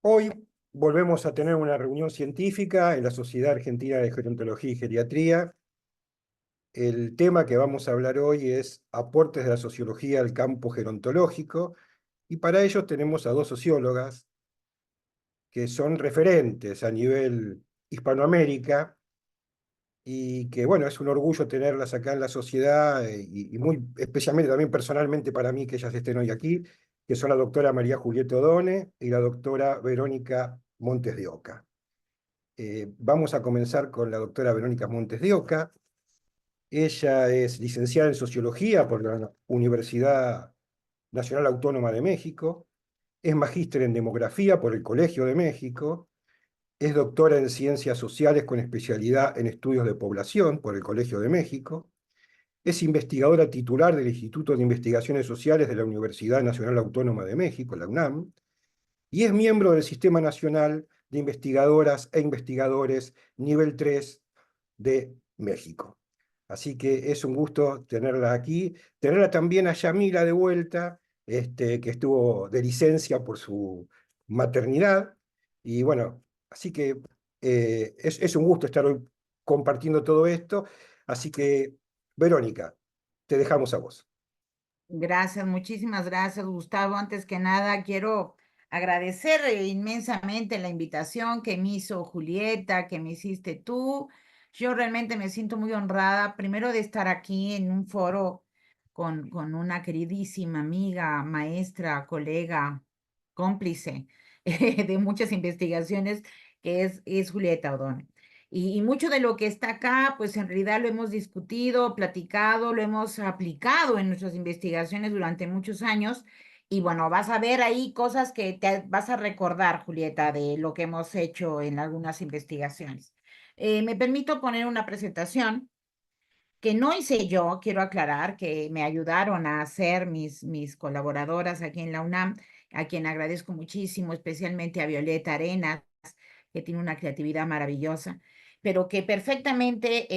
Hoy volvemos a tener una reunión científica en la Sociedad Argentina de Gerontología y Geriatría. El tema que vamos a hablar hoy es aportes de la sociología al campo gerontológico, y para ello tenemos a dos sociólogas que son referentes a nivel Hispanoamérica y que, bueno, es un orgullo tenerlas acá en la sociedad y muy especialmente también personalmente para mí que ellas estén hoy aquí, que son la doctora María Julieta Odone y la doctora Verónica Montes de Oca. Vamos a comenzar con la doctora Verónica Montes de Oca. Ella es licenciada en Sociología por la Universidad Nacional Autónoma de México, es magíster en Demografía por el Colegio de México, es doctora en Ciencias Sociales con especialidad en Estudios de Población por el Colegio de México, es investigadora titular del Instituto de Investigaciones Sociales de la Universidad Nacional Autónoma de México, la UNAM, y es miembro del Sistema Nacional de Investigadoras e Investigadores Nivel 3 de México. Así que es un gusto tenerla aquí, tenerla también a Yamila de vuelta, que estuvo de licencia por su maternidad, y bueno, así que es un gusto estar hoy compartiendo todo esto, así que, Verónica, te dejamos a vos. Gracias, muchísimas gracias, Gustavo. Antes que nada, quiero agradecer inmensamente la invitación que me hizo Julieta, que me hiciste tú. Yo realmente me siento muy honrada, primero de estar aquí en un foro con una queridísima amiga, maestra, colega, cómplice de muchas investigaciones, que es Julieta Odone. Y mucho de lo que está acá, pues en realidad lo hemos discutido, platicado, lo hemos aplicado en nuestras investigaciones durante muchos años. Y bueno, vas a ver ahí cosas que te vas a recordar, Julieta, de lo que hemos hecho en algunas investigaciones. Me permito poner una presentación que no hice yo, quiero aclarar, que me ayudaron a hacer mis colaboradoras aquí en la UNAM, a quien agradezco muchísimo, especialmente a Violeta Arenas, que tiene una creatividad maravillosa, pero que perfectamente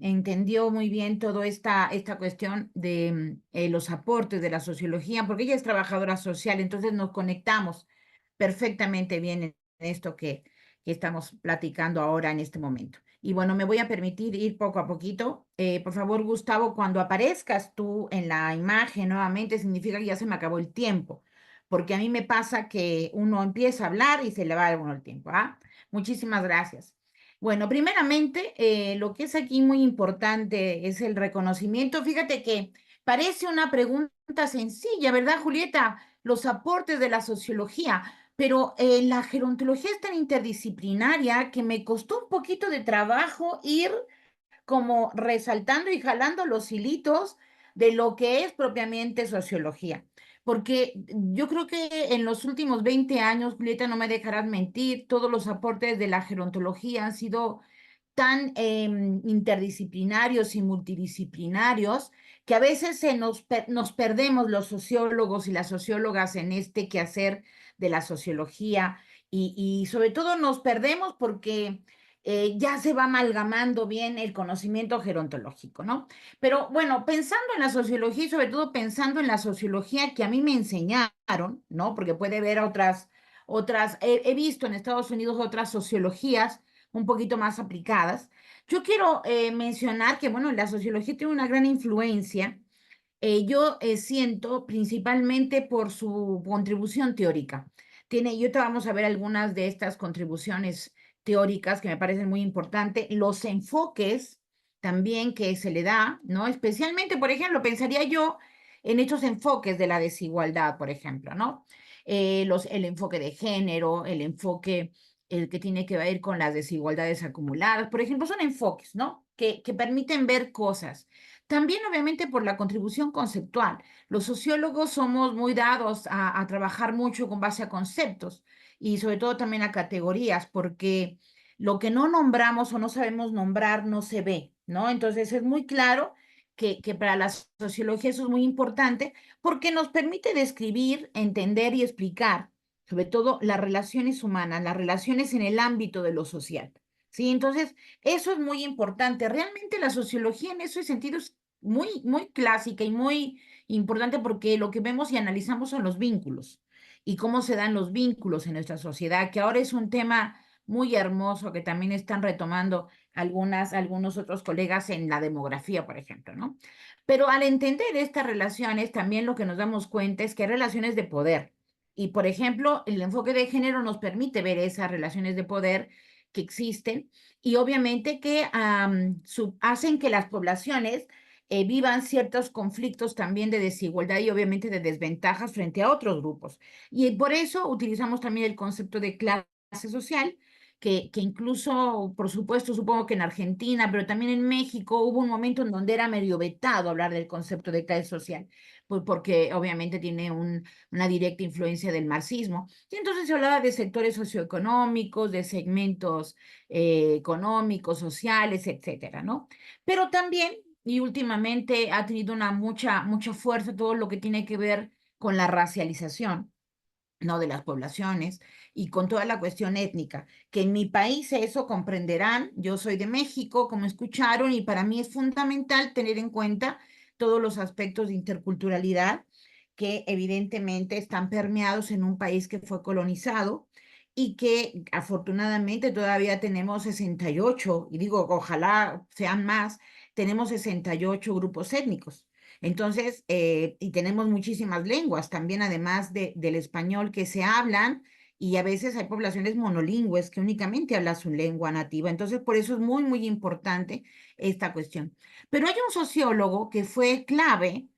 entendió muy bien toda esta cuestión de los aportes de la sociología, porque ella es trabajadora social, entonces nos conectamos perfectamente bien en esto que estamos platicando ahora en este momento. Y bueno, me voy a permitir ir poco a poquito. Por favor, Gustavo, cuando aparezcas tú en la imagen nuevamente, significa que ya se me acabó el tiempo, porque a mí me pasa que uno empieza a hablar y se le va a uno el tiempo, ¿ah? Muchísimas gracias. Bueno, primeramente, lo que es aquí muy importante es el reconocimiento. Fíjate que parece una pregunta sencilla, ¿verdad, Julieta? Los aportes de la sociología, pero la gerontología es tan interdisciplinaria que me costó un poquito de trabajo ir como resaltando y jalando los hilitos de lo que es propiamente sociología. Porque yo creo que en los últimos 20 años, Julieta, no me dejarás mentir, todos los aportes de la gerontología han sido tan interdisciplinarios y multidisciplinarios que a veces nos perdemos los sociólogos y las sociólogas en este quehacer de la sociología y sobre todo nos perdemos porque ya se va amalgamando bien el conocimiento gerontológico, ¿no? Pero bueno, pensando en la sociología y sobre todo pensando en la sociología que a mí me enseñaron, ¿no? Porque puede haber he visto en Estados Unidos otras sociologías un poquito más aplicadas. Yo quiero mencionar que, bueno, la sociología tiene una gran influencia. Yo siento principalmente por su contribución teórica. Yo te vamos a ver algunas de estas contribuciones teóricas que me parecen muy importantes, los enfoques también que se le da, ¿no? Especialmente, por ejemplo, pensaría yo en estos enfoques de la desigualdad, por ejemplo, ¿no? El enfoque de género, el que tiene que ver con las desigualdades acumuladas, por ejemplo, son enfoques, ¿no? Que permiten ver cosas. También, obviamente, por la contribución conceptual. Los sociólogos somos muy dados a trabajar mucho con base a conceptos y sobre todo también a categorías, porque lo que no nombramos o no sabemos nombrar no se ve, ¿no? Entonces es muy claro que para la sociología eso es muy importante porque nos permite describir, entender y explicar, sobre todo las relaciones humanas, las relaciones en el ámbito de lo social. ¿Sí? Entonces, eso es muy importante. Realmente la sociología en ese sentido es muy clásica y muy importante porque lo que vemos y analizamos son los vínculos. y cómo se dan los vínculos en nuestra sociedad, que ahora es un tema muy hermoso que también están retomando algunos otros colegas en la demografía, por ejemplo, ¿no? Pero al entender estas relaciones, también lo que nos damos cuenta es que hay relaciones de poder. Y, por ejemplo, el enfoque de género nos permite ver esas relaciones de poder que existen y obviamente que hacen que las poblaciones vivan ciertos conflictos también de desigualdad y obviamente de desventajas frente a otros grupos. Y por eso utilizamos también el concepto de clase social, que incluso, por supuesto, supongo que en Argentina, pero también en México hubo un momento en donde era medio vetado hablar del concepto de clase social, pues porque obviamente tiene una directa influencia del marxismo. Y entonces se hablaba de sectores socioeconómicos, de segmentos económicos, sociales, etcétera, ¿no? Pero también, y últimamente ha tenido mucha fuerza todo lo que tiene que ver con la racialización, ¿no? De las poblaciones y con toda la cuestión étnica, que en mi país eso comprenderán, yo soy de México, como escucharon, y para mí es fundamental tener en cuenta todos los aspectos de interculturalidad que evidentemente están permeados en un país que fue colonizado y que afortunadamente todavía tenemos 68, y digo, ojalá sean más, tenemos 68 grupos étnicos. Entonces, y tenemos muchísimas lenguas también, además del español que se hablan, y a veces hay poblaciones monolingües que únicamente hablan su lengua nativa. Entonces, por eso es muy importante esta cuestión. Pero hay un sociólogo que fue clave,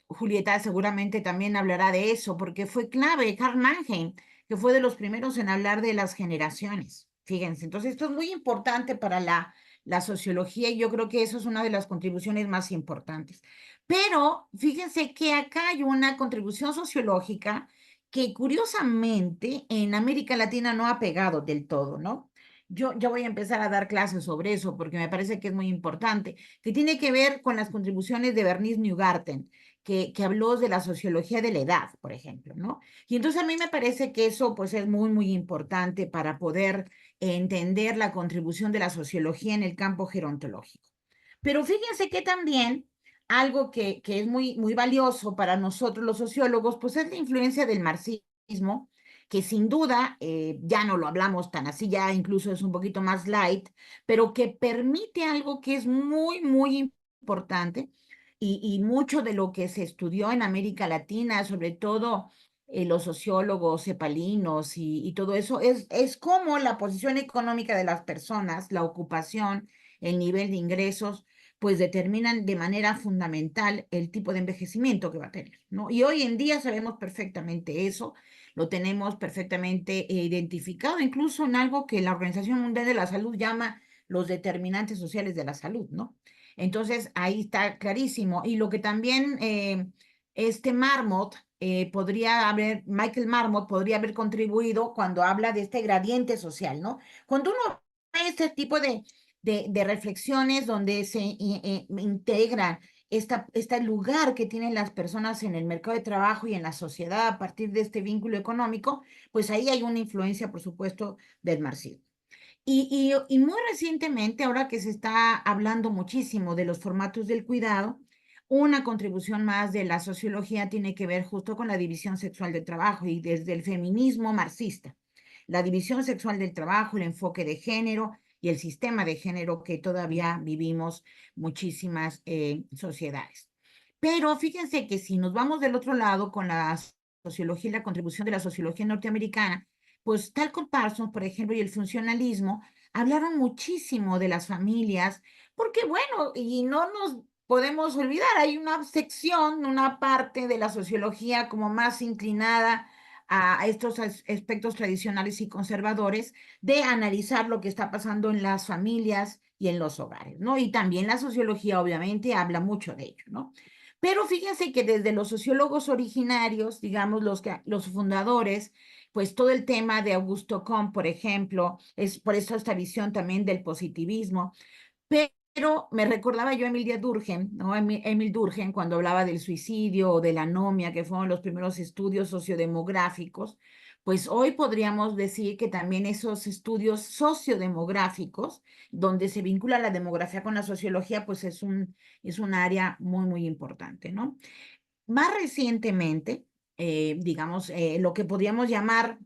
Julieta seguramente también hablará de eso, porque fue clave, Karl Mannheim, que fue de los primeros en hablar de las generaciones. Fíjense, entonces esto es muy importante para la sociología y yo creo que eso es una de las contribuciones más importantes. Pero fíjense que acá hay una contribución sociológica que curiosamente en América Latina no ha pegado del todo, ¿no? Yo voy a empezar a dar clases sobre eso porque me parece que es muy importante, que tiene que ver con las contribuciones de Bernice Newgarten, que habló de la sociología de la edad, por ejemplo, ¿no? Y entonces a mí me parece que eso pues es muy importante para poder entender la contribución de la sociología en el campo gerontológico. Pero fíjense que también algo que es muy valioso para nosotros los sociólogos, pues es la influencia del marxismo, que sin duda ya no lo hablamos tan así, ya incluso es un poquito más light, pero que permite algo que es muy importante y mucho de lo que se estudió en América Latina, sobre todo los sociólogos cepalinos y todo eso, es cómo la posición económica de las personas, la ocupación, el nivel de ingresos, pues determinan de manera fundamental el tipo de envejecimiento que va a tener, ¿no? Y hoy en día sabemos perfectamente eso, lo tenemos perfectamente identificado, incluso en algo que la Organización Mundial de la Salud llama los determinantes sociales de la salud, ¿no? Entonces, ahí está clarísimo. Y lo que también Michael Marmot podría haber contribuido cuando habla de este gradiente social, ¿no? Cuando uno ve este tipo de reflexiones donde se integra este lugar que tienen las personas en el mercado de trabajo y en la sociedad a partir de este vínculo económico, pues ahí hay una influencia, por supuesto, del marxismo. Y muy recientemente, ahora que se está hablando muchísimo de los formatos del cuidado, una contribución más de la sociología tiene que ver justo con la división sexual del trabajo y desde el feminismo marxista. La división sexual del trabajo, el enfoque de género y el sistema de género que todavía vivimos muchísimas sociedades. Pero fíjense que si nos vamos del otro lado con la sociología y la contribución de la sociología norteamericana, pues Talcott Parsons, por ejemplo, y el funcionalismo hablaron muchísimo de las familias, porque bueno, y no nos podemos olvidar, hay una sección, una parte de la sociología como más inclinada a estos aspectos tradicionales y conservadores de analizar lo que está pasando en las familias y en los hogares, ¿no? Y también la sociología obviamente habla mucho de ello, ¿no? Pero fíjense que desde los sociólogos originarios, digamos los fundadores, pues todo el tema de Augusto Comte, por ejemplo, es por eso esta visión también del positivismo, pero me recordaba yo a Emilia Durkheim, ¿no? Emil Durkheim, cuando hablaba del suicidio o de la anomia, que fueron los primeros estudios sociodemográficos, pues hoy podríamos decir que también esos estudios sociodemográficos, donde se vincula la demografía con la sociología, pues es un área muy importante, ¿no? Más recientemente, digamos, lo que podríamos llamar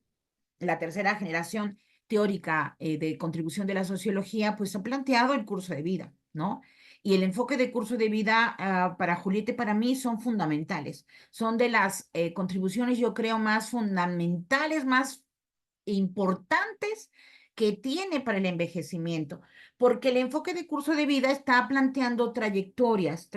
la tercera generación teórica de contribución de la sociología, pues ha planteado el curso de vida, ¿no? Y el enfoque de curso de vida para Julieta y para mí son fundamentales. Son de las contribuciones, yo creo, más fundamentales, más importantes que tiene para el envejecimiento, porque el enfoque de curso de vida está planteando trayectorias,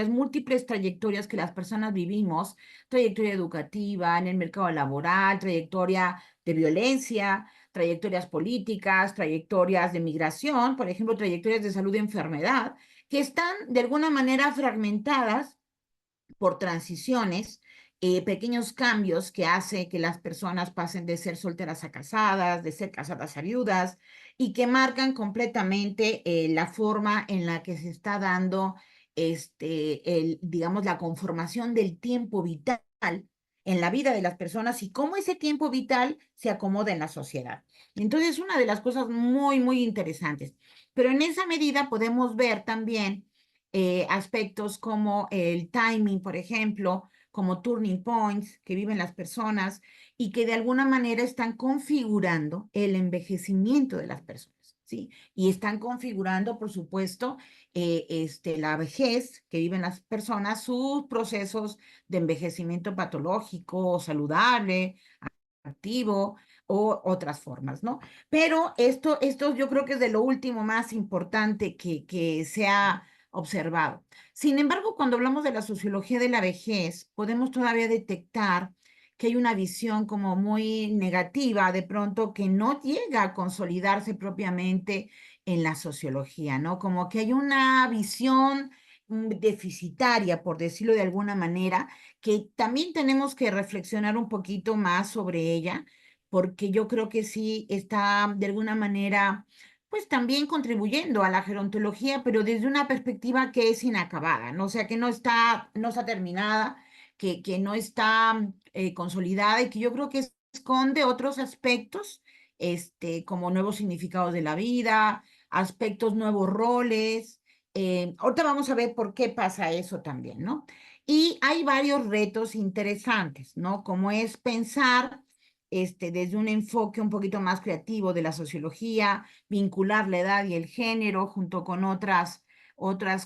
múltiples trayectorias que las personas vivimos, trayectoria educativa, en el mercado laboral, trayectoria de violencia, trayectorias políticas, trayectorias de migración, por ejemplo, trayectorias de salud y enfermedad, que están de alguna manera fragmentadas por transiciones, pequeños cambios que hace que las personas pasen de ser solteras a casadas, de ser casadas a viudas, y que marcan completamente la forma en la que se está dando, digamos, la conformación del tiempo vital en la vida de las personas y cómo ese tiempo vital se acomoda en la sociedad. Entonces, una de las cosas muy, muy interesantes. Pero en esa medida podemos ver también aspectos como el timing, por ejemplo, como turning points que viven las personas y que de alguna manera están configurando el envejecimiento de las personas, ¿sí? Y están configurando, por supuesto, la vejez que viven las personas, sus procesos de envejecimiento patológico o saludable, activo o otras formas, ¿no? Pero esto yo creo que es de lo último más importante que se ha observado. Sin embargo, cuando hablamos de la sociología de la vejez, podemos todavía detectar que hay una visión como muy negativa, de pronto, que no llega a consolidarse propiamente en la sociología, ¿no? Como que hay una visión deficitaria, por decirlo de alguna manera, que también tenemos que reflexionar un poquito más sobre ella, porque yo creo que sí está de alguna manera, pues también contribuyendo a la gerontología, pero desde una perspectiva que es inacabada, ¿no? O sea, que no está terminada, que no está consolidada y que yo creo que esconde otros aspectos, como nuevos significados de la vida, aspectos, nuevos roles. Ahorita vamos a ver por qué pasa eso también, ¿no? Y hay varios retos interesantes, ¿no? Como es pensar desde un enfoque un poquito más creativo de la sociología, vincular la edad y el género junto con otras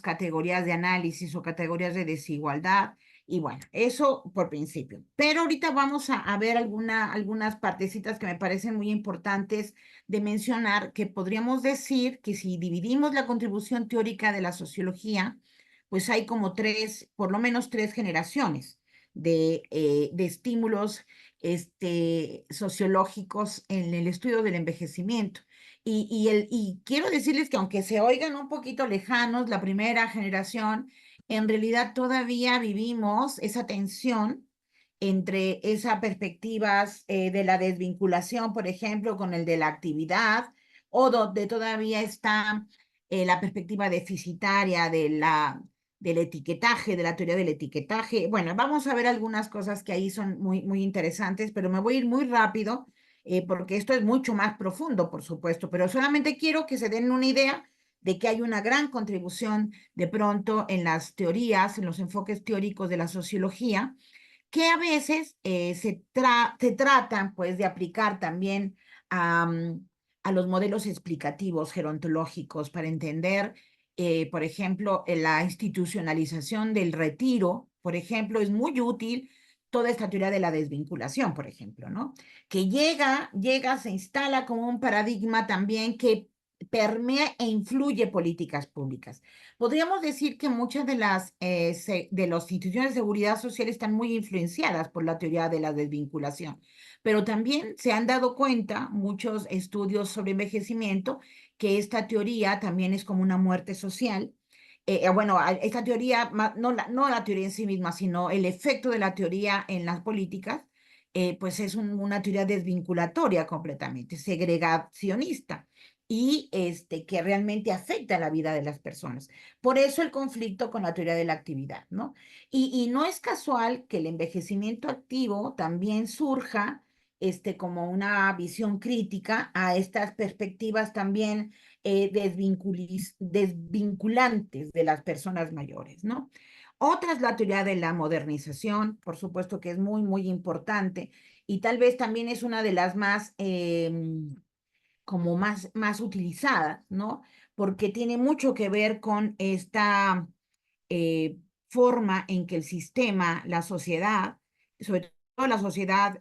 categorías de análisis o categorías de desigualdad. Y bueno, eso por principio. Pero ahorita vamos a ver algunas partecitas que me parecen muy importantes de mencionar, que podríamos decir que si dividimos la contribución teórica de la sociología, pues hay como por lo menos tres generaciones de estímulos sociológicos en el estudio del envejecimiento. Y quiero decirles que aunque se oigan un poquito lejanos, la primera generación, en realidad todavía vivimos esa tensión entre esas perspectivas de la desvinculación, por ejemplo, con el de la actividad, o donde todavía está la perspectiva deficitaria del etiquetaje, de la teoría del etiquetaje. Bueno, vamos a ver algunas cosas que ahí son muy, muy interesantes, pero me voy a ir muy rápido porque esto es mucho más profundo, por supuesto, pero solamente quiero que se den una idea de que hay una gran contribución de pronto en las teorías, en los enfoques teóricos de la sociología, que a veces se tratan pues de aplicar también a los modelos explicativos gerontológicos para entender, por ejemplo, la institucionalización del retiro, por ejemplo, es muy útil toda esta teoría de la desvinculación, por ejemplo, ¿no? Que llega, se instala como un paradigma también que permea e influye políticas públicas. Podríamos decir que muchas de las instituciones de seguridad social están muy influenciadas por la teoría de la desvinculación, pero también se han dado cuenta muchos estudios sobre envejecimiento que esta teoría también es como una muerte social. Bueno, esta teoría, no la teoría en sí misma, sino el efecto de la teoría en las políticas, pues es una teoría desvinculatoria completamente, segregacionista y que realmente afecta la vida de las personas. Por eso el conflicto con la teoría de la actividad, ¿no? Y no es casual que el envejecimiento activo también surja como una visión crítica a estas perspectivas también desvinculantes de las personas mayores, ¿no? Otra es la teoría de la modernización, por supuesto que es muy, muy importante y tal vez también es una de las más, como más utilizadas, ¿no? Porque tiene mucho que ver con esta eh, forma en que el sistema, la sociedad, sobre todo la sociedad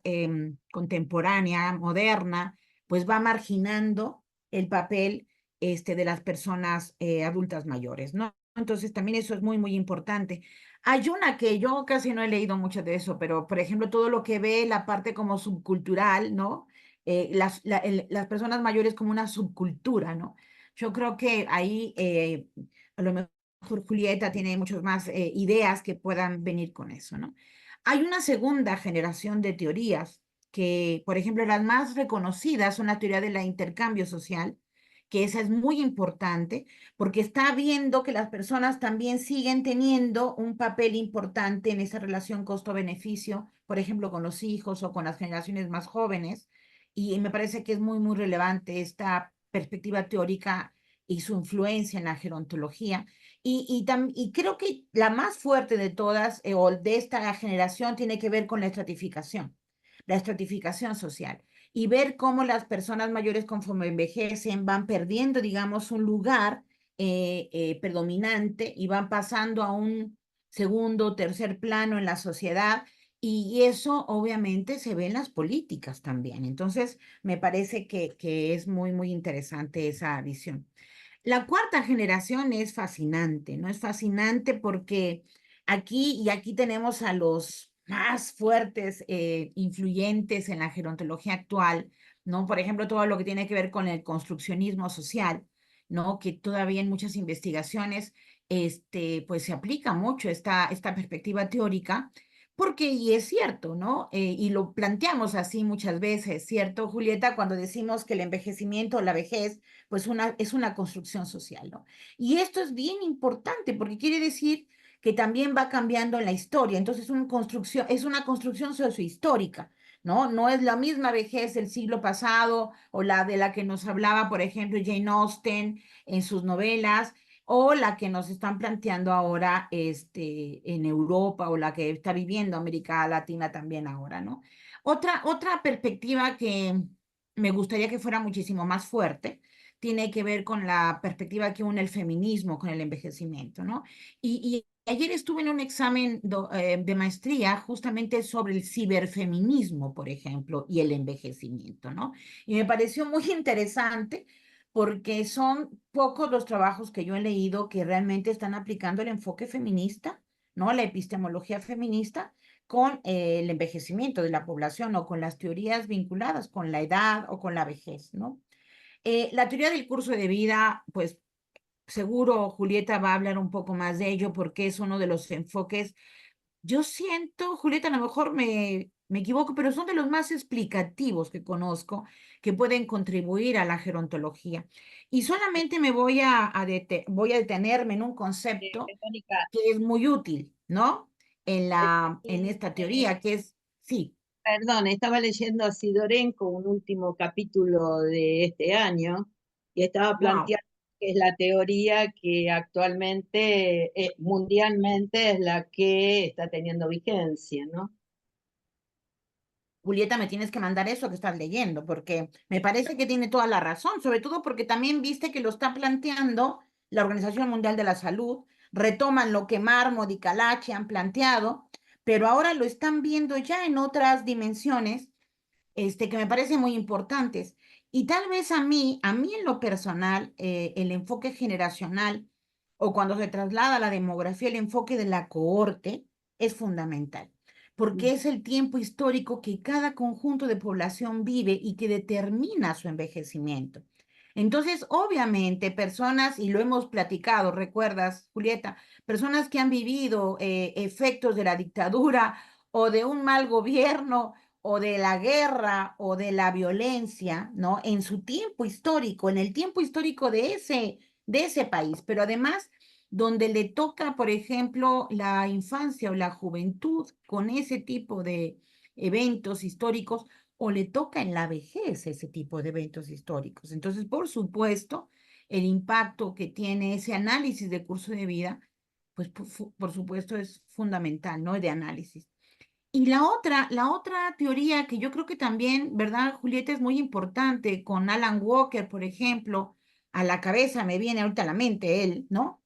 contemporánea, moderna, pues va marginando el papel de las personas adultas mayores, ¿no? Entonces también eso es muy, muy importante. Hay una que yo casi no he leído mucho de eso, pero por ejemplo todo lo que ve la parte como subcultural, ¿no? Las personas mayores como una subcultura, ¿no? Yo creo que ahí a lo mejor Julieta tiene muchas más ideas que puedan venir con eso, ¿no? Hay una segunda generación de teorías que, por ejemplo, las más reconocidas son la teoría del intercambio social, que esa es muy importante porque está viendo que las personas también siguen teniendo un papel importante en esa relación costo-beneficio, por ejemplo, con los hijos o con las generaciones más jóvenes. Y me parece que es muy, muy relevante esta perspectiva teórica y su influencia en la gerontología. Y creo que la más fuerte de todas, o de esta generación, tiene que ver con la estratificación social, y ver cómo las personas mayores conforme envejecen van perdiendo, digamos, un lugar predominante y van pasando a un segundo o tercer plano en la sociedad. Y eso obviamente se ve en las políticas también. Entonces, me parece que es muy, muy interesante esa visión. La cuarta generación es fascinante, ¿no? Es fascinante porque aquí tenemos a los más fuertes, influyentes en la gerontología actual, ¿no? Por ejemplo, todo lo que tiene que ver con el construccionismo social, ¿no? Que todavía en muchas investigaciones, pues se aplica mucho esta perspectiva teórica, porque, y es cierto, ¿no? Y lo planteamos así muchas veces, ¿cierto, Julieta? Cuando decimos que el envejecimiento o la vejez pues es una construcción social, ¿no? Y esto es bien importante porque quiere decir que también va cambiando en la historia. Entonces, es una construcción sociohistórica, ¿no? No es la misma vejez del siglo pasado o la de la que nos hablaba, por ejemplo, Jane Austen en sus novelas, o la que nos están planteando ahora en Europa, o la que está viviendo América Latina también ahora, ¿no? Otra perspectiva que me gustaría que fuera muchísimo más fuerte tiene que ver con la perspectiva que une el feminismo con el envejecimiento, ¿no? Y ayer estuve en un examen de maestría justamente sobre el ciberfeminismo, por ejemplo, y el envejecimiento, ¿no? Y me pareció muy interesante porque son pocos los trabajos que yo he leído que realmente están aplicando el enfoque feminista, ¿no? La epistemología feminista con el envejecimiento de la población o con las teorías vinculadas con la edad o con la vejez, ¿no? La teoría del curso de vida, pues seguro Julieta va a hablar un poco más de ello porque es uno de los enfoques. Yo siento, Julieta, a lo mejor me equivoco, pero son de los más explicativos que conozco que pueden contribuir a la gerontología. Y solamente voy a detenerme en un concepto Mónica, que es muy útil, ¿no? En esta eh, teoría, que es, sí, perdón, estaba leyendo a Sidorenko un último capítulo de este año y estaba wow. planteando que es la teoría que actualmente, mundialmente, es la que está teniendo vigencia, ¿no? Julieta, me tienes que mandar eso que estás leyendo, porque me parece que tiene toda la razón, sobre todo porque también viste que lo está planteando la Organización Mundial de la Salud, retoman lo que Marmot y Kalachi han planteado, pero ahora lo están viendo ya en otras dimensiones, que me parecen muy importantes. Y tal vez a mí en lo personal, el enfoque generacional o cuando se traslada a la demografía, el enfoque de la cohorte es fundamental, porque es el tiempo histórico que cada conjunto de población vive y que determina su envejecimiento. Entonces, obviamente, personas, y lo hemos platicado, ¿recuerdas, Julieta? Personas que han vivido efectos de la dictadura o de un mal gobierno o de la guerra o de la violencia, ¿no? En su tiempo histórico, en el tiempo histórico de ese país, pero además donde le toca, por ejemplo, la infancia o la juventud con ese tipo de eventos históricos, o le toca en la vejez ese tipo de eventos históricos. Entonces, por supuesto, el impacto que tiene ese análisis de curso de vida, pues por supuesto es fundamental, ¿no? De análisis. Y la otra teoría que yo creo que también, ¿verdad, Julieta? Es muy importante, con Alan Walker, por ejemplo, a la cabeza me viene ahorita a la mente él, ¿no?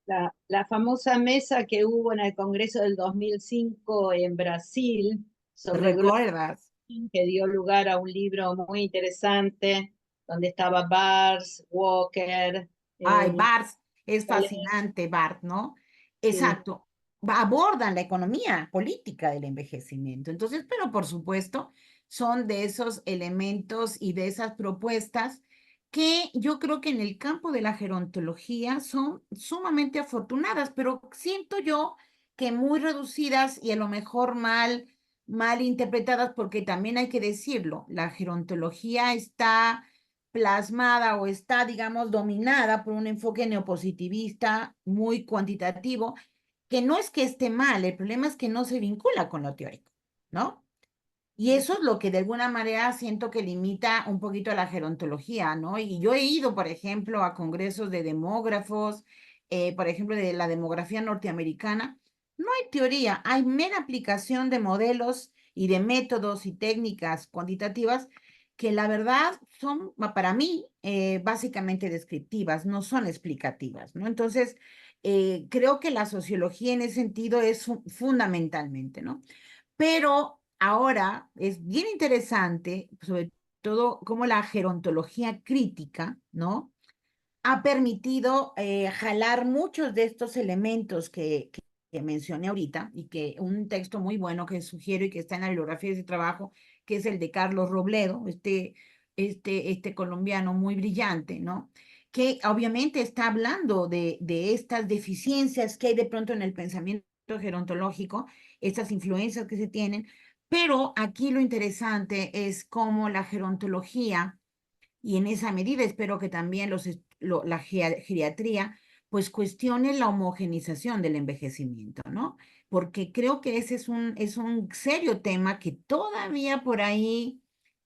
La famosa mesa que hubo en el Congreso del 2005 en Brasil sobre global, ¿Recuerdas? que dio lugar a un libro muy interesante donde estaba Bars, Walker, Ay, eh, Bart, es Soler, fascinante, Bart, ¿no? sí. Exacto. Abordan la economía política del envejecimiento. Entonces, pero por supuesto, son de esos elementos y de esas propuestas que yo creo que en el campo de la gerontología son sumamente afortunadas, pero siento yo que muy reducidas y a lo mejor mal interpretadas, porque también hay que decirlo, la gerontología está plasmada o está, digamos, dominada por un enfoque neopositivista muy cuantitativo, que no es que esté mal, el problema es que no se vincula con lo teórico, ¿no? Y eso es lo que de alguna manera siento que limita un poquito a la gerontología, ¿no? Y yo he ido, por ejemplo, a congresos de demógrafos, por ejemplo, de la demografía norteamericana. No hay teoría, hay mera aplicación de modelos y de métodos y técnicas cuantitativas que la verdad son, para mí, básicamente descriptivas, no son explicativas, ¿no? Entonces, creo que la sociología en ese sentido es fundamentalmente, ¿no? Pero ahora es bien interesante, sobre todo, cómo la gerontología crítica, ¿no? Ha permitido jalar muchos de estos elementos que mencioné ahorita y que un texto muy bueno que sugiero y que está en la bibliografía de ese trabajo, que es el de Carlos Robledo, este colombiano muy brillante, ¿no? Que obviamente está hablando de estas deficiencias que hay de pronto en el pensamiento gerontológico, estas influencias que se tienen, pero aquí lo interesante es cómo la gerontología y en esa medida espero que también la geriatría pues cuestione la homogenización del envejecimiento, ¿no? Porque creo que ese es un serio tema que todavía por ahí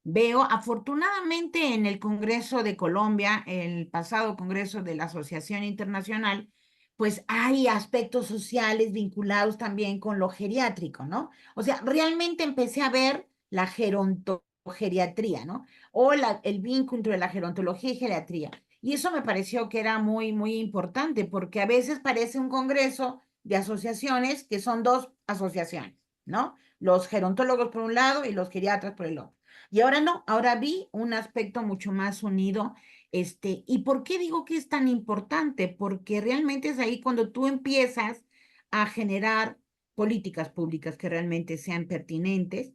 veo, afortunadamente en el Congreso de Colombia, el pasado Congreso de la Asociación Internacional, pues hay aspectos sociales vinculados también con lo geriátrico, ¿no? O sea, realmente empecé a ver la gerontogeriatría, ¿no? O el vínculo entre la gerontología y geriatría. Y eso me pareció que era muy importante, porque a veces parece un congreso de asociaciones que son dos asociaciones, ¿no? Los gerontólogos por un lado y los geriatras por el otro. Y ahora no, ahora vi un aspecto mucho más unido. ¿Y por qué digo que es tan importante? Porque realmente es ahí cuando tú empiezas a generar políticas públicas que realmente sean pertinentes,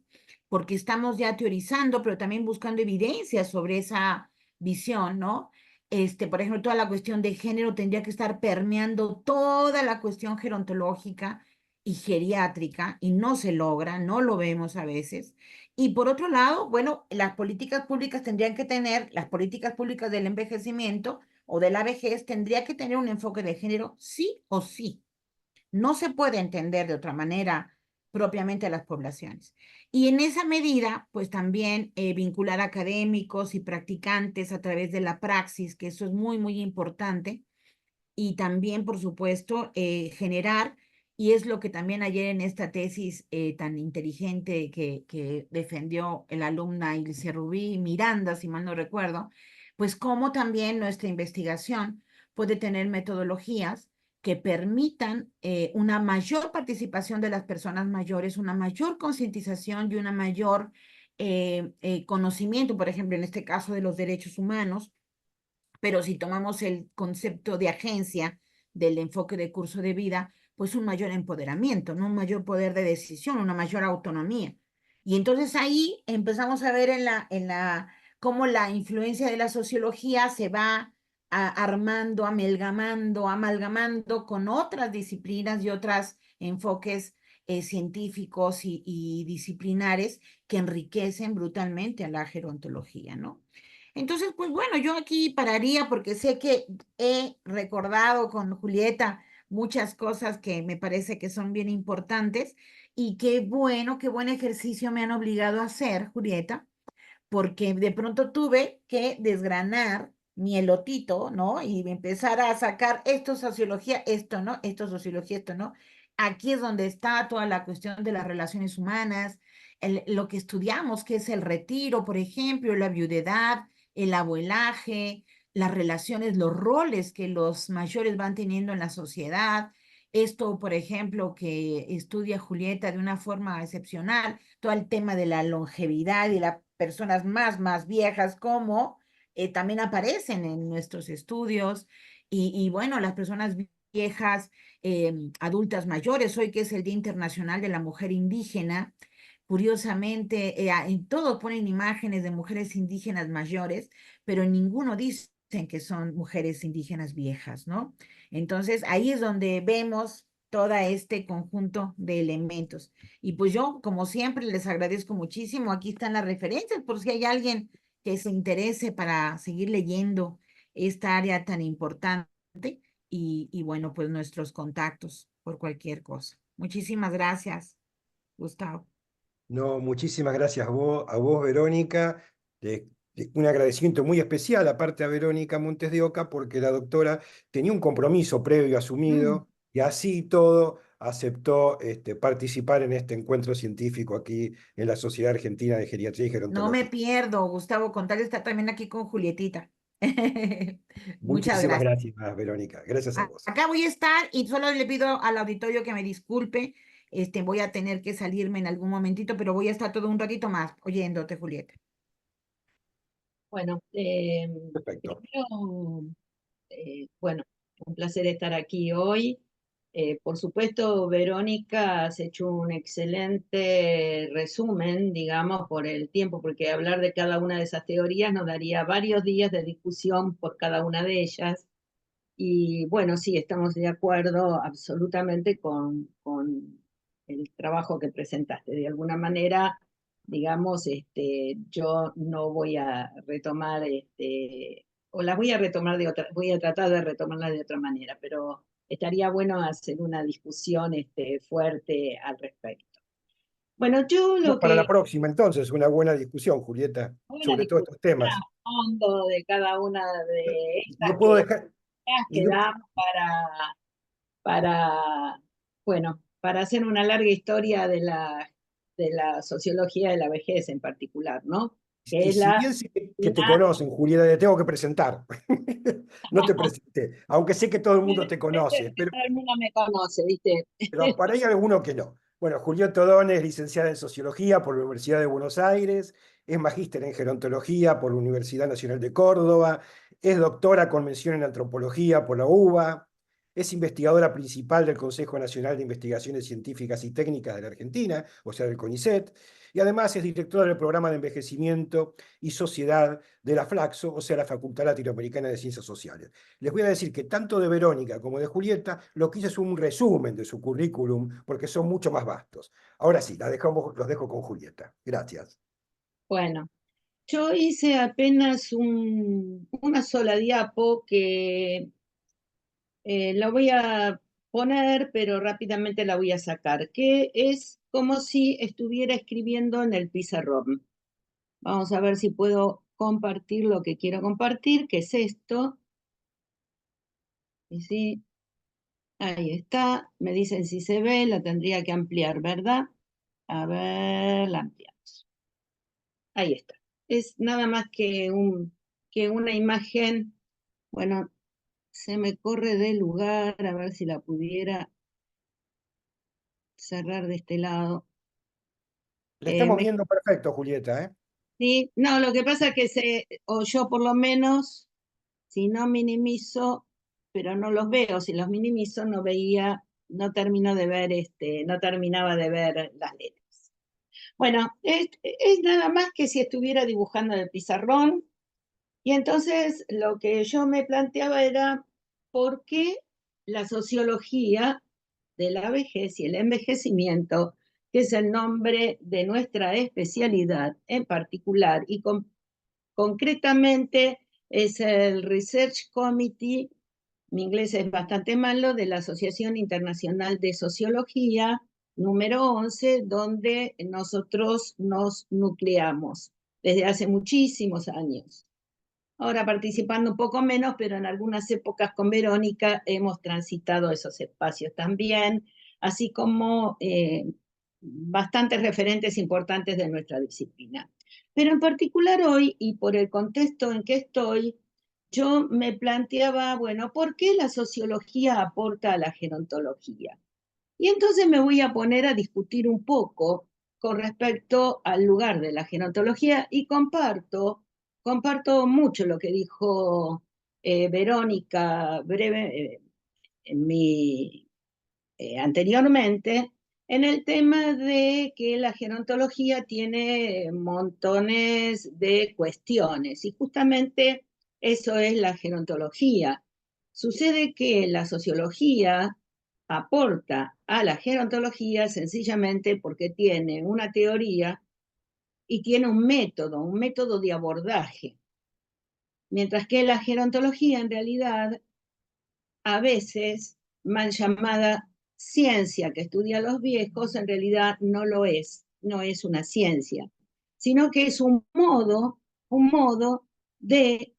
porque estamos ya teorizando, pero también buscando evidencias sobre esa visión, ¿no? Por ejemplo, toda la cuestión de género tendría que estar permeando toda la cuestión gerontológica y geriátrica, y no se logra, no lo vemos a veces. Y por otro lado, bueno, las políticas públicas tendrían que tener, las políticas públicas del envejecimiento o de la vejez tendría que tener un enfoque de género sí o sí. No se puede entender de otra manera propiamente a las poblaciones. Y en esa medida, pues también vincular académicos y practicantes a través de la praxis, que eso es muy importante. Y también, por supuesto, generar, y es lo que también ayer en esta tesis tan inteligente que defendió el alumna Ilse Rubí Miranda, si mal no recuerdo, pues cómo también nuestra investigación puede tener metodologías que permitan una mayor participación de las personas mayores, una mayor concientización y una mayor conocimiento, por ejemplo, en este caso de los derechos humanos, pero si tomamos el concepto de agencia del enfoque de curso de vida, pues un mayor empoderamiento, ¿no? Un mayor poder de decisión, una mayor autonomía. Y entonces ahí empezamos a ver cómo la influencia de la sociología se va armando, amalgamando con otras disciplinas y otros enfoques científicos y disciplinares que enriquecen brutalmente a la gerontología, ¿no? Entonces, pues bueno, yo aquí pararía porque sé que he recordado con Julieta muchas cosas que me parece que son bien importantes y qué buen ejercicio me han obligado a hacer, Julieta, porque de pronto tuve que desgranar mi elotito, ¿no? Y empezar a sacar esto es sociología, esto no, esto es sociología, esto no. Aquí es donde está toda la cuestión de las relaciones humanas, lo que estudiamos, que es el retiro, por ejemplo, la viudedad, el abuelaje, las relaciones, los roles que los mayores van teniendo en la sociedad. Esto, por ejemplo, que estudia Julieta de una forma excepcional, todo el tema de la longevidad y las personas más viejas, como también aparecen en nuestros estudios. Y bueno, las personas viejas, adultas mayores, hoy que es el Día Internacional de la Mujer Indígena, curiosamente, en todos ponen imágenes de mujeres indígenas mayores, pero en ninguno dicen que son mujeres indígenas viejas, ¿no? Entonces, ahí es donde vemos todo este conjunto de elementos. Y pues yo, como siempre, les agradezco muchísimo. Aquí están las referencias, por si hay alguien que se interese para seguir leyendo esta área tan importante. Y bueno, pues nuestros contactos por cualquier cosa. Muchísimas gracias, Gustavo. No, muchísimas gracias a vos, Verónica. Un agradecimiento muy especial, aparte a Verónica Montes de Oca, porque la doctora tenía un compromiso previo Mm, asumido y así todo aceptó participar en este encuentro científico aquí en la Sociedad Argentina de Geriatría y no me Gerontología. pierdo, Gustavo, con tal de estar también aquí con Julietita. Muchas Muchísimas gracias. gracias, Verónica. Gracias a vos. Acá voy a estar y solo le pido al auditorio que me disculpe. Voy a tener que salirme en algún momentito, pero voy a estar todo un ratito más oyéndote, Julieta. Bueno, Perfecto. primero, bueno, un placer estar aquí hoy. Por supuesto, Verónica, has hecho un excelente resumen, digamos, por el tiempo, porque hablar de cada una de esas teorías nos daría varios días de discusión por cada una de ellas. Y bueno, sí, estamos de acuerdo absolutamente con el trabajo que presentaste. De alguna manera, digamos, yo no voy a retomar, o las voy a retomar de otra, voy a tratar de retomarlas de otra manera, pero estaría bueno hacer una discusión, fuerte al respecto. Bueno, yo lo Para la que, próxima, entonces, una buena discusión, Julieta, una sobre todos discusión estos temas. a fondo de cada una de estas Yo puedo dejar, y que yo, damos para, bueno, para hacer una larga historia de la sociología de la vejez en particular, ¿no? Que y es si la, bien sé que te una, conocen, Julieta, te tengo que presentar. No te presenté, aunque sé que todo el mundo te conoce, todo el mundo me conoce, ¿viste? pero para ahí hay alguno que no. Bueno, Julieta O'Donnell es licenciada en Sociología por la Universidad de Buenos Aires, es magíster en Gerontología por la Universidad Nacional de Córdoba, es doctora con mención en Antropología por la UBA, es investigadora principal del Consejo Nacional de Investigaciones Científicas y Técnicas de la Argentina, o sea, del CONICET, y además es directora del Programa de Envejecimiento y Sociedad de la FLAXO, o sea, la Facultad Latinoamericana de Ciencias Sociales. Les voy a decir que tanto de Verónica como de Julieta lo que hice es un resumen de su currículum porque son mucho más vastos. Ahora sí, los dejo con Julieta. Gracias. Bueno, yo hice apenas una sola diapo que la voy a poner, pero rápidamente la voy a sacar, que es como si estuviera escribiendo en el pizarrón. Vamos a ver si puedo compartir lo que quiero compartir, que es esto. Y sí, ahí está. Me dicen si se ve, la tendría que ampliar, ¿verdad? A ver, la ampliamos. Ahí está. Es nada más que una imagen. Bueno, se me corre de lugar, a ver si la pudiera cerrar de este lado. Le estamos Me viendo perfecto, Julieta, ¿eh? Sí, no, lo que pasa es que o yo por lo menos, si no minimizo, pero no los veo, si los minimizo no veía, no termino de ver, no terminaba de ver las letras. Bueno, es nada más que si estuviera dibujando en el pizarrón, y entonces lo que yo me planteaba era por qué la sociología de la vejez y el envejecimiento, que es el nombre de nuestra especialidad en particular, y concretamente es el Research Committee, mi inglés es bastante malo, de la Asociación Internacional de Sociología, número 11, donde nosotros nos nucleamos desde hace muchísimos años. ahora participando un poco menos, pero en algunas épocas con Verónica hemos transitado esos espacios también, así como bastantes referentes importantes de nuestra disciplina. Pero en particular hoy, y por el contexto en que estoy, yo me planteaba, bueno, ¿por qué la sociología aporta a la gerontología? Y entonces me voy a poner a discutir un poco con respecto al lugar de la gerontología y comparto mucho lo que dijo Verónica en anteriormente, en el tema de que la gerontología tiene montones de cuestiones y justamente eso es la gerontología. Sucede que la sociología aporta a la gerontología sencillamente porque tiene una teoría y tiene un método de abordaje, mientras que la gerontología en realidad a veces mal llamada ciencia que estudia a los viejos, en realidad no lo es, no es una ciencia, sino que es un modo de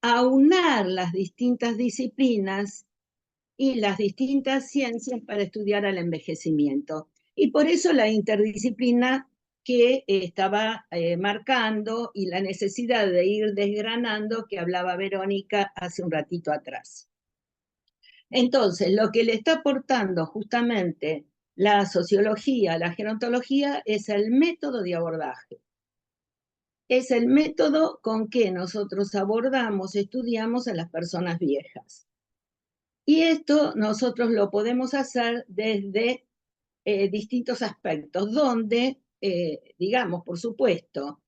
aunar las distintas disciplinas y las distintas ciencias para estudiar al envejecimiento. Y por eso la interdisciplina que estaba marcando y la necesidad de ir desgranando que hablaba Verónica hace un ratito atrás. Entonces, lo que le está aportando justamente la sociología, la gerontología, es el método de abordaje. Es el método con que nosotros abordamos, estudiamos a las personas viejas. Y esto nosotros lo podemos hacer desde distintos aspectos, donde, digamos, por supuesto,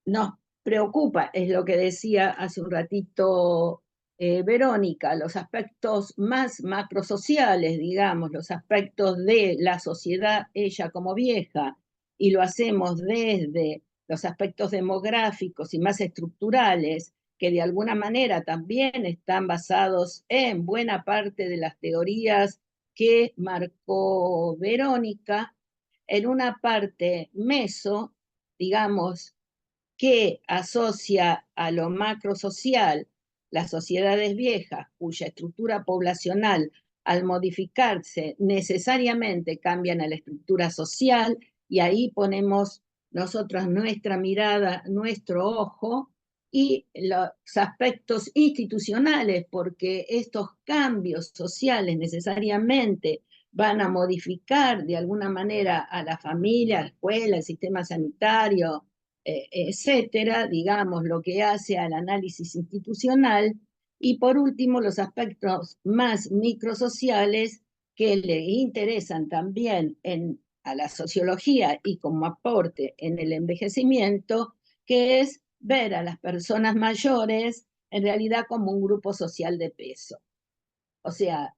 nos preocupa, es lo que decía hace un ratito Verónica, los aspectos más macrosociales, digamos, los aspectos de la sociedad, ella como vieja, y lo hacemos desde los aspectos demográficos y más estructurales, que de alguna manera también están basados en buena parte de las teorías que marcó Verónica, en una parte meso, digamos, que asocia a lo macrosocial las sociedades viejas, cuya estructura poblacional al modificarse necesariamente cambian a la estructura social, y ahí ponemos nosotros nuestra mirada, nuestro ojo, y los aspectos institucionales, porque estos cambios sociales necesariamente van a modificar de alguna manera a la familia, a la escuela, el sistema sanitario, etcétera, digamos, lo que hace al análisis institucional, y por último los aspectos más microsociales que le interesan también a la sociología y como aporte en el envejecimiento, que es ver a las personas mayores en realidad como un grupo social de peso. O sea,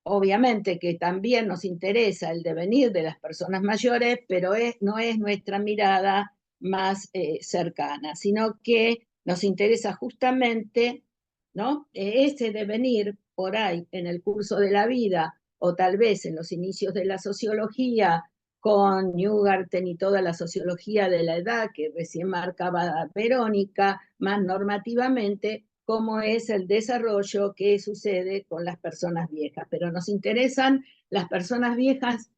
obviamente que también nos interesa el devenir de las personas mayores, pero no es nuestra mirada más cercana, sino que nos interesa justamente, ¿no? Ese devenir por ahí en el curso de la vida, o tal vez en los inicios de la sociología, con Newgarten y toda la sociología de la edad que recién marcaba Verónica, más normativamente, cómo es el desarrollo que sucede con las personas viejas. Pero nos interesan las personas viejas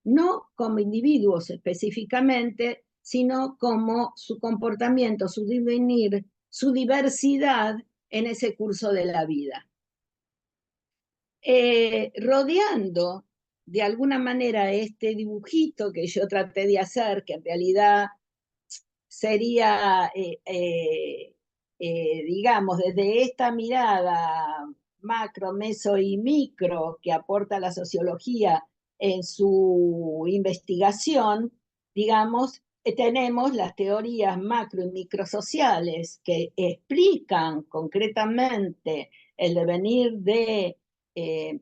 no como individuos específicamente, sino como su comportamiento, su devenir, su diversidad en ese curso de la vida. Rodeando de alguna manera este dibujito que yo traté de hacer, que en realidad sería, digamos, desde esta mirada macro, meso y micro que aporta la sociología en su investigación, digamos, tenemos las teorías macro y microsociales que explican concretamente el devenir de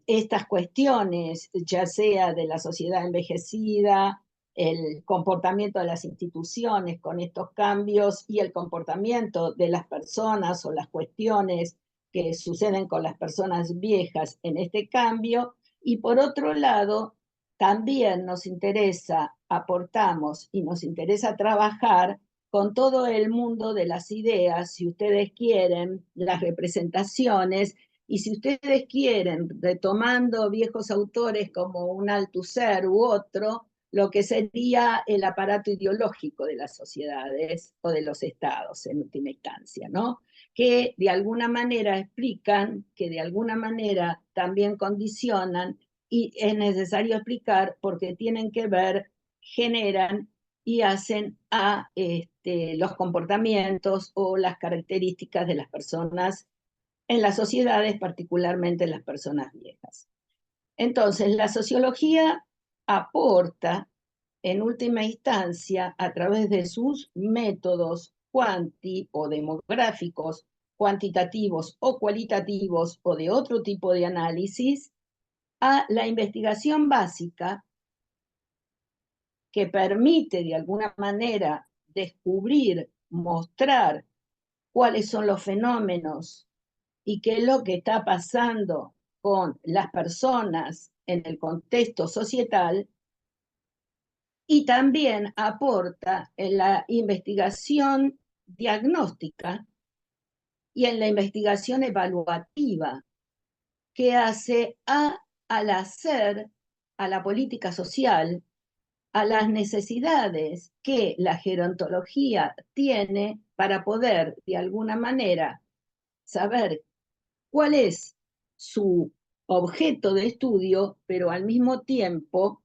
estas cuestiones, ya sea de la sociedad envejecida, el comportamiento de las instituciones con estos cambios y el comportamiento de las personas o las cuestiones que suceden con las personas viejas en este cambio. Y por otro lado, también nos interesa, aportamos y nos interesa trabajar con todo el mundo de las ideas, si ustedes quieren, las representaciones, y si ustedes quieren, retomando viejos autores como un Althusser u otro, lo que sería el aparato ideológico de las sociedades o de los estados en última instancia, ¿no? Que de alguna manera explican, que de alguna manera también condicionan, y es necesario explicar porque tienen que ver, generan y hacen a los comportamientos o las características de las personas en las sociedades, particularmente las personas viejas. Entonces, la sociología aporta, en última instancia, a través de sus métodos cuanti o demográficos, cuantitativos o cualitativos o de otro tipo de análisis, a la investigación básica que permite de alguna manera descubrir, mostrar cuáles son los fenómenos y qué es lo que está pasando con las personas en el contexto societal, y también aporta en la investigación diagnóstica y en la investigación evaluativa que hace al hacer a la política social, a las necesidades que la gerontología tiene para poder, de alguna manera, saber cuál es su objeto de estudio, pero al mismo tiempo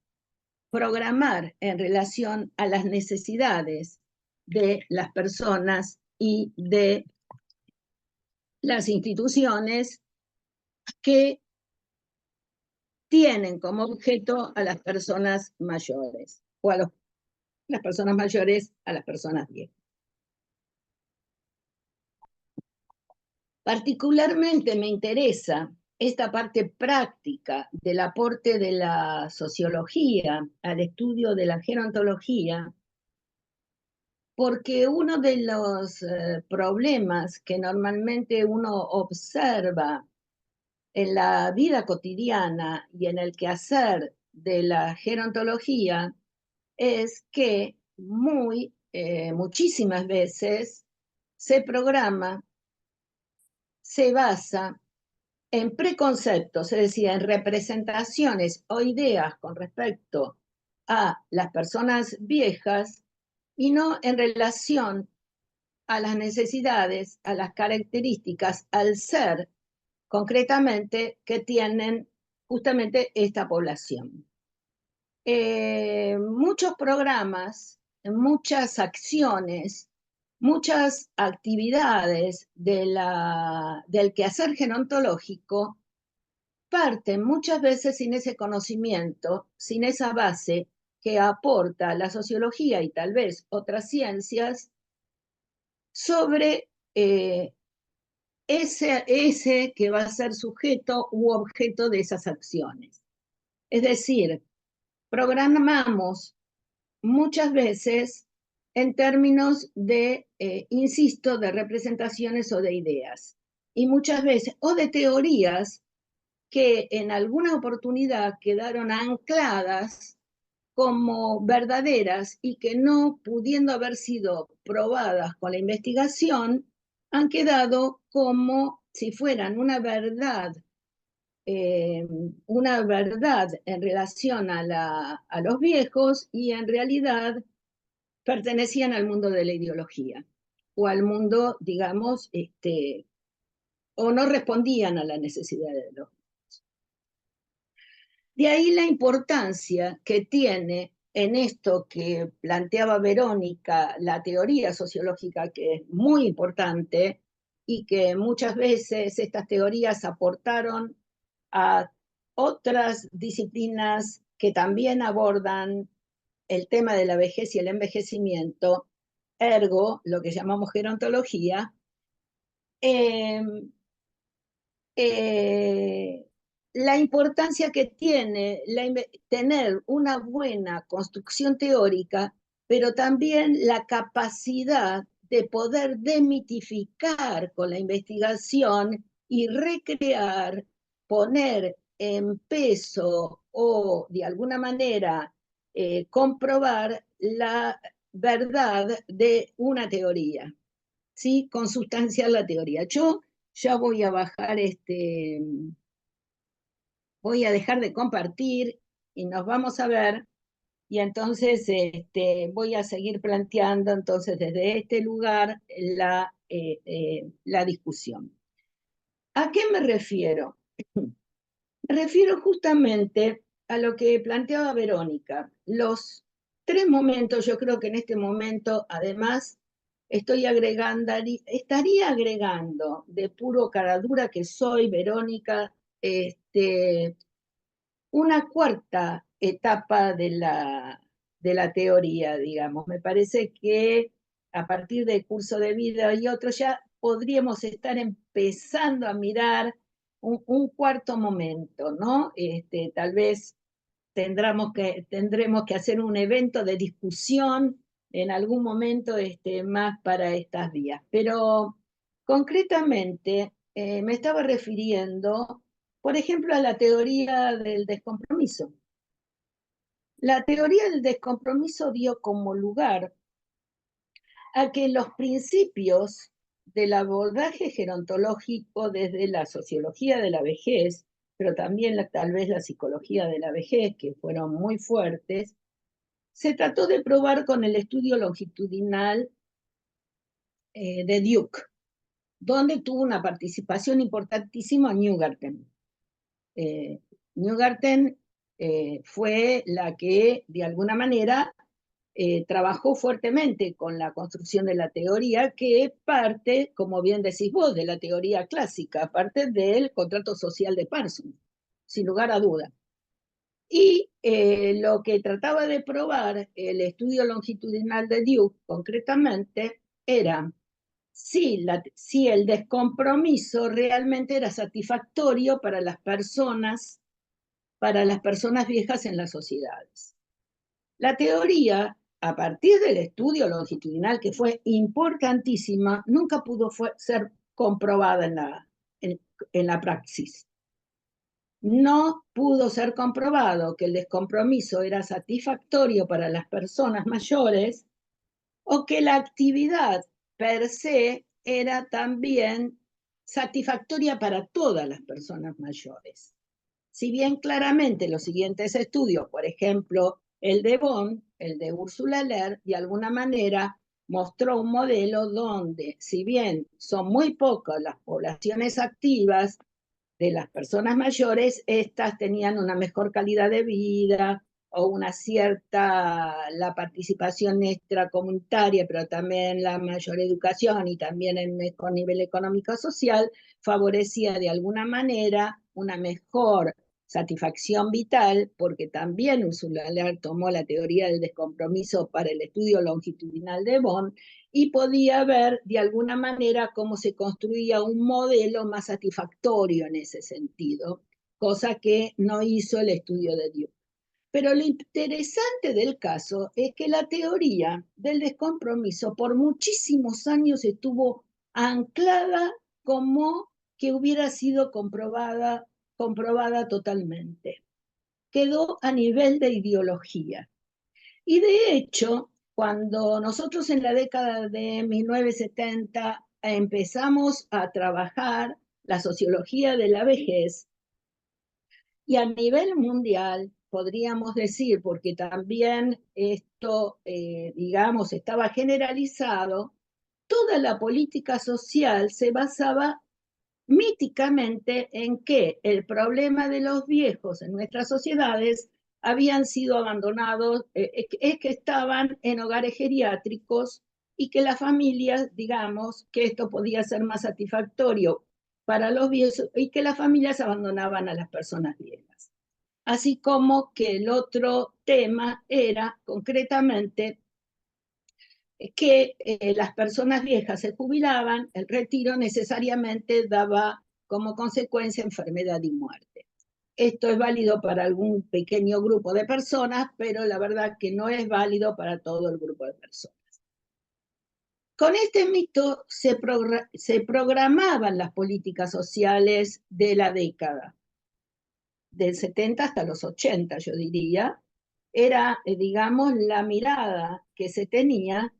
programar en relación a las necesidades de las personas y de las instituciones que tienen como objeto a las personas mayores, o a las personas mayores a las personas viejas. Particularmente me interesa esta parte práctica del aporte de la sociología al estudio de la gerontología, porque uno de los problemas que normalmente uno observa en la vida cotidiana y en el quehacer de la gerontología es que muchísimas veces se programa, se basa en preconceptos, es decir, en representaciones o ideas con respecto a las personas viejas y no en relación a las necesidades, a las características, al ser concretamente que tienen justamente esta población. Muchos programas, muchas acciones, muchas actividades del quehacer gerontológico parten muchas veces sin ese conocimiento, sin esa base que aporta la sociología y tal vez otras ciencias sobre ese que va a ser sujeto u objeto de esas acciones. Es decir, programamos muchas veces en términos de, insisto, de representaciones o de ideas, y muchas veces, o de teorías que en alguna oportunidad quedaron ancladas como verdaderas y que no pudiendo haber sido probadas con la investigación, han quedado como si fueran una verdad en relación a los viejos, y en realidad pertenecían al mundo de la ideología o al mundo, digamos, o no respondían a la necesidad de los. De ahí la importancia que tiene en esto que planteaba Verónica, la teoría sociológica, que es muy importante y que muchas veces estas teorías aportaron a otras disciplinas que también abordan el tema de la vejez y el envejecimiento, ergo, lo que llamamos gerontología. La importancia que tiene tener una buena construcción teórica, pero también la capacidad de poder demitificar con la investigación y recrear, poner en peso o de alguna manera comprobar verdad de una teoría, ¿sí? Consustanciar la teoría. Yo ya voy a bajar voy a dejar de compartir y nos vamos a ver, y entonces voy a seguir planteando entonces desde este lugar la discusión. ¿A qué me refiero? Me refiero justamente a lo que planteaba Verónica. Los tres momentos, yo creo que en este momento, además, estaría agregando de puro caradura que soy, Verónica, una cuarta etapa de la teoría, digamos. Me parece que a partir del curso de vida y otros ya podríamos estar empezando a mirar un cuarto momento, ¿no? Tal vez tendremos que hacer un evento de discusión en algún momento más para estas vías. Pero concretamente me estaba refiriendo, por ejemplo, a la teoría del descompromiso. La teoría del descompromiso dio como lugar a que los principios del abordaje gerontológico desde la sociología de la vejez, pero también tal vez la psicología de la vejez, que fueron muy fuertes, se trató de probar con el estudio longitudinal de Duke, donde tuvo una participación importantísima Newgarten. Newgarten fue la que, de alguna manera, trabajó fuertemente con la construcción de la teoría, que parte, como bien decís vos, de la teoría clásica, parte del contrato social de Parsons, sin lugar a duda. Y lo que trataba de probar el estudio longitudinal de Duke, concretamente, era si el descompromiso realmente era satisfactorio para las personas viejas en las sociedades. La teoría, a partir del estudio longitudinal, que fue importantísima, nunca pudo ser comprobada en la praxis. No pudo ser comprobado que el descompromiso era satisfactorio para las personas mayores o que la actividad per se era también satisfactoria para todas las personas mayores. Si bien claramente los siguientes estudios, por ejemplo, el de Bonn, el de Ursula Lehr, de alguna manera mostró un modelo donde, si bien son muy pocas las poblaciones activas de las personas mayores, estas tenían una mejor calidad de vida o la participación extracomunitaria, pero también la mayor educación y también el mejor nivel económico-social, favorecía de alguna manera una mejor satisfacción vital, porque también Ursula Lehr tomó la teoría del descompromiso para el estudio longitudinal de Bonn, y podía ver de alguna manera cómo se construía un modelo más satisfactorio en ese sentido, cosa que no hizo el estudio de Duke. Pero lo interesante del caso es que la teoría del descompromiso por muchísimos años estuvo anclada como que hubiera sido comprobada totalmente. Quedó a nivel de ideología. Y de hecho, cuando nosotros en la década de 1970 empezamos a trabajar la sociología de la vejez, y a nivel mundial, podríamos decir, porque también esto, digamos, estaba generalizado, toda la política social se basaba míticamente en que el problema de los viejos en nuestras sociedades habían sido abandonados, es que estaban en hogares geriátricos y que las familias, digamos, que esto podía ser más satisfactorio para los viejos y que las familias abandonaban a las personas viejas. Así como que el otro tema era concretamente que las personas viejas se jubilaban, el retiro necesariamente daba como consecuencia enfermedad y muerte. Esto es válido para algún pequeño grupo de personas, pero la verdad que no es válido para todo el grupo de personas. Con este mito se programaban las políticas sociales de la década, del 70 hasta los 80, yo diría, era, digamos, la mirada que se tenía,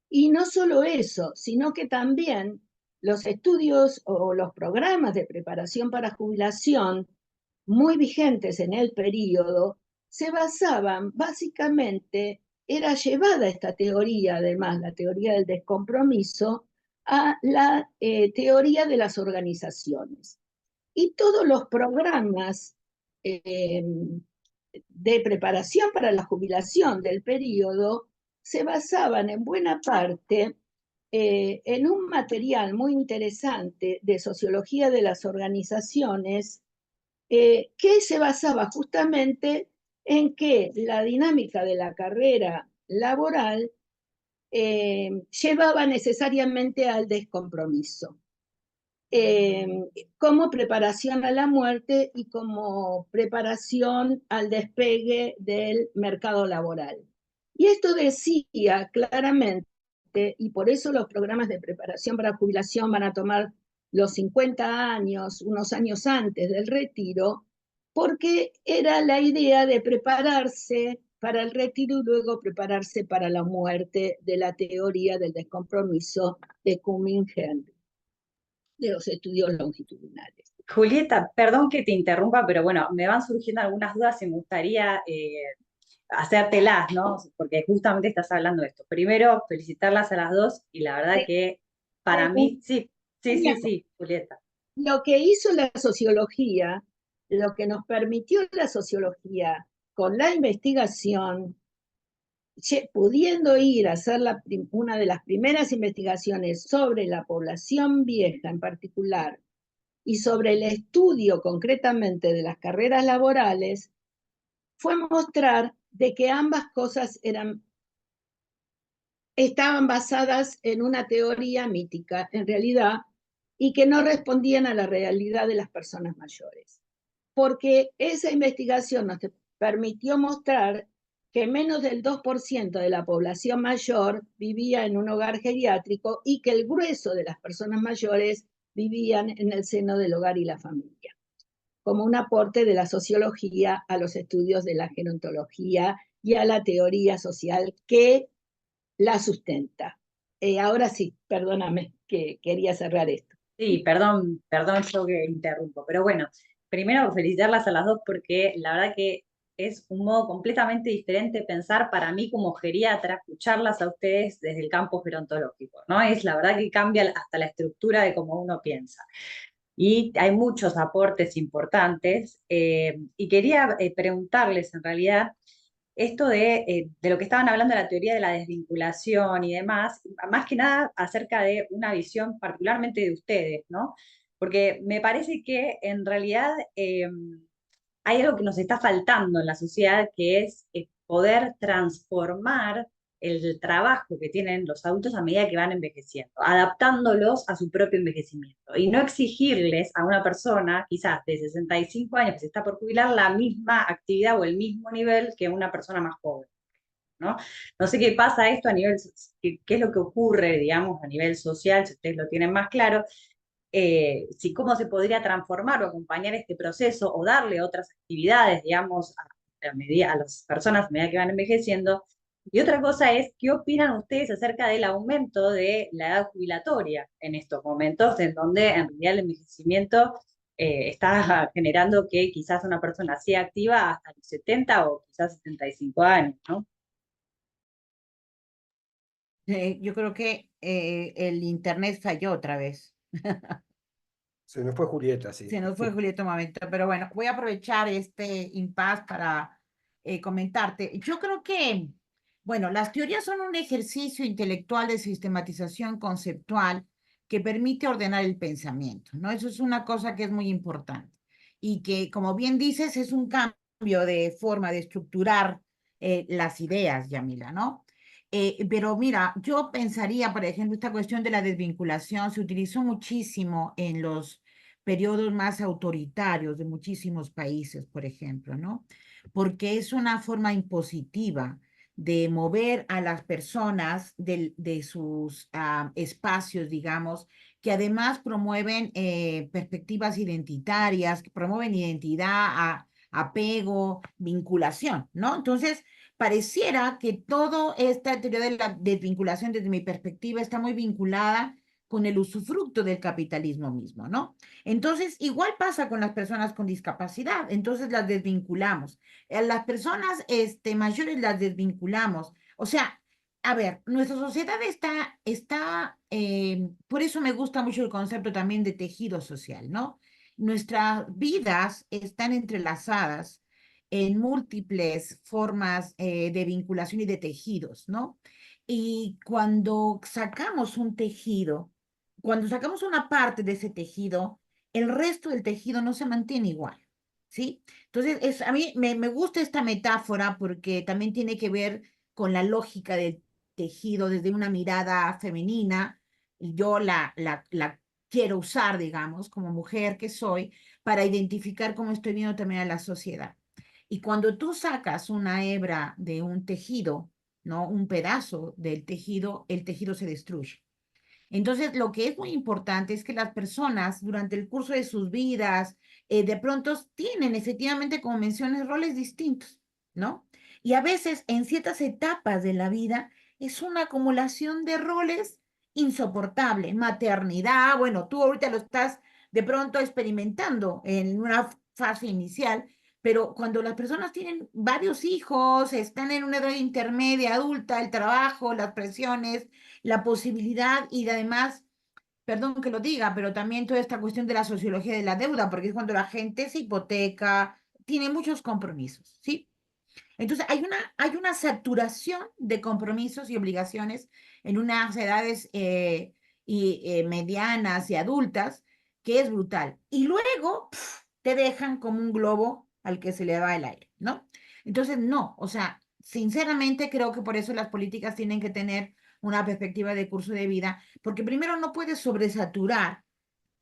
y no solo eso, sino que también los estudios o los programas de preparación para jubilación muy vigentes en el periodo se basaban básicamente, era llevada esta teoría, además, la teoría del descompromiso, a la teoría de las organizaciones. Y todos los programas de preparación para la jubilación del periodo se basaban en buena parte en un material muy interesante de sociología de las organizaciones que se basaba justamente en que la dinámica de la carrera laboral llevaba necesariamente al descompromiso, como preparación a la muerte y como preparación al despegue del mercado laboral. Y esto decía claramente, y por eso los programas de preparación para jubilación van a tomar los 50 años, unos años antes del retiro, porque era la idea de prepararse para el retiro y luego prepararse para la muerte, de la teoría del descompromiso de Cumming-Henry, de los estudios longitudinales. Julieta, perdón que te interrumpa, pero bueno, me van surgiendo algunas dudas y me gustaría hacértelas, ¿no? Porque justamente estás hablando de esto. Primero, felicitarlas a las dos y la verdad que para mí, sí, Julieta. Lo que hizo la sociología, lo que nos permitió la sociología con la investigación, pudiendo ir a hacer una de las primeras investigaciones sobre la población vieja en particular y sobre el estudio concretamente de las carreras laborales, fue mostrar de que ambas cosas estaban basadas en una teoría mítica, en realidad, y que no respondían a la realidad de las personas mayores. Porque esa investigación nos permitió mostrar que menos del 2% de la población mayor vivía en un hogar geriátrico y que el grueso de las personas mayores vivían en el seno del hogar y la familia, como un aporte de la sociología a los estudios de la gerontología y a la teoría social que la sustenta. Ahora sí, perdóname que quería cerrar esto. Sí, perdón yo que interrumpo, pero bueno, primero felicitarlas a las dos porque la verdad que es un modo completamente diferente pensar para mí como geriatra, escucharlas a ustedes desde el campo gerontológico, ¿no? Es la verdad que cambia hasta la estructura de cómo uno piensa. Y hay muchos aportes importantes y quería preguntarles en realidad esto de lo que estaban hablando de la teoría de la desvinculación y demás, más que nada acerca de una visión particularmente de ustedes, ¿no? Porque me parece que en realidad hay algo que nos está faltando en la sociedad, que es poder transformar el trabajo que tienen los adultos a medida que van envejeciendo, adaptándolos a su propio envejecimiento y no exigirles a una persona, quizás de 65 años que se está por jubilar, la misma actividad o el mismo nivel que una persona más joven, ¿no? No sé qué pasa esto a nivel, qué es lo que ocurre, digamos, a nivel social, si ustedes lo tienen más claro, si cómo se podría transformar o acompañar este proceso o darle otras actividades, digamos, a las personas a medida que van envejeciendo. Y otra cosa es, ¿qué opinan ustedes acerca del aumento de la edad jubilatoria en estos momentos, en donde en realidad el envejecimiento está generando que quizás una persona sea activa hasta los 70 o quizás 75 años, ¿no? Yo creo que el internet falló otra vez. Se nos fue Julieta, sí. Se nos fue Julieta un momento, pero bueno, voy a aprovechar este impasse para comentarte. Yo creo que, bueno, las teorías son un ejercicio intelectual de sistematización conceptual que permite ordenar el pensamiento, ¿no? Eso es una cosa que es muy importante y que, como bien dices, es un cambio de forma de estructurar las ideas, Yamila, ¿no? Pero mira, yo pensaría, por ejemplo, esta cuestión de la desvinculación se utilizó muchísimo en los periodos más autoritarios de muchísimos países, por ejemplo, ¿no? Porque es una forma impositiva de mover a las personas de sus espacios, digamos, que además promueven perspectivas identitarias, que promueven identidad, apego, vinculación, ¿no? Entonces, pareciera que toda esta teoría de la desvinculación, desde mi perspectiva, está muy vinculada con el usufructo del capitalismo mismo, ¿no? Entonces, igual pasa con las personas con discapacidad, entonces las desvinculamos. A las personas mayores las desvinculamos. O sea, a ver, nuestra sociedad por eso me gusta mucho el concepto también de tejido social, ¿no? Nuestras vidas están entrelazadas en múltiples formas de vinculación y de tejidos, ¿no? Y cuando sacamos una parte de ese tejido, el resto del tejido no se mantiene igual, ¿sí? Entonces, a mí me gusta esta metáfora porque también tiene que ver con la lógica del tejido desde una mirada femenina, y yo la quiero usar, digamos, como mujer que soy, para identificar cómo estoy viendo también a la sociedad. Y cuando tú sacas una hebra de un tejido, ¿no? Un pedazo del tejido, el tejido se destruye. Entonces, lo que es muy importante es que las personas durante el curso de sus vidas, de pronto tienen efectivamente, como mencionas, roles distintos, ¿no? Y a veces en ciertas etapas de la vida es una acumulación de roles insoportable. Maternidad, bueno, tú ahorita lo estás de pronto experimentando en una fase inicial, pero cuando las personas tienen varios hijos, están en una edad intermedia, adulta, el trabajo, las presiones, la posibilidad y además, perdón que lo diga, pero también toda esta cuestión de la sociología de la deuda, porque es cuando la gente se hipoteca, tiene muchos compromisos, ¿sí? Entonces, hay una saturación de compromisos y obligaciones en unas edades medianas y adultas que es brutal. Y luego te dejan como un globo al que se le va el aire, ¿no? Entonces, no, o sea, sinceramente creo que por eso las políticas tienen que tener una perspectiva de curso de vida, porque primero no puedes sobresaturar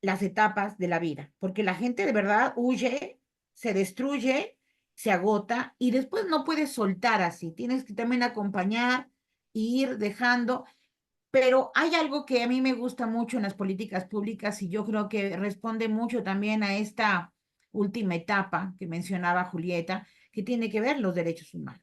las etapas de la vida, porque la gente de verdad huye, se destruye, se agota y después no puedes soltar así, tienes que también acompañar e ir dejando, pero hay algo que a mí me gusta mucho en las políticas públicas y yo creo que responde mucho también a esta última etapa que mencionaba Julieta, que tiene que ver los derechos humanos.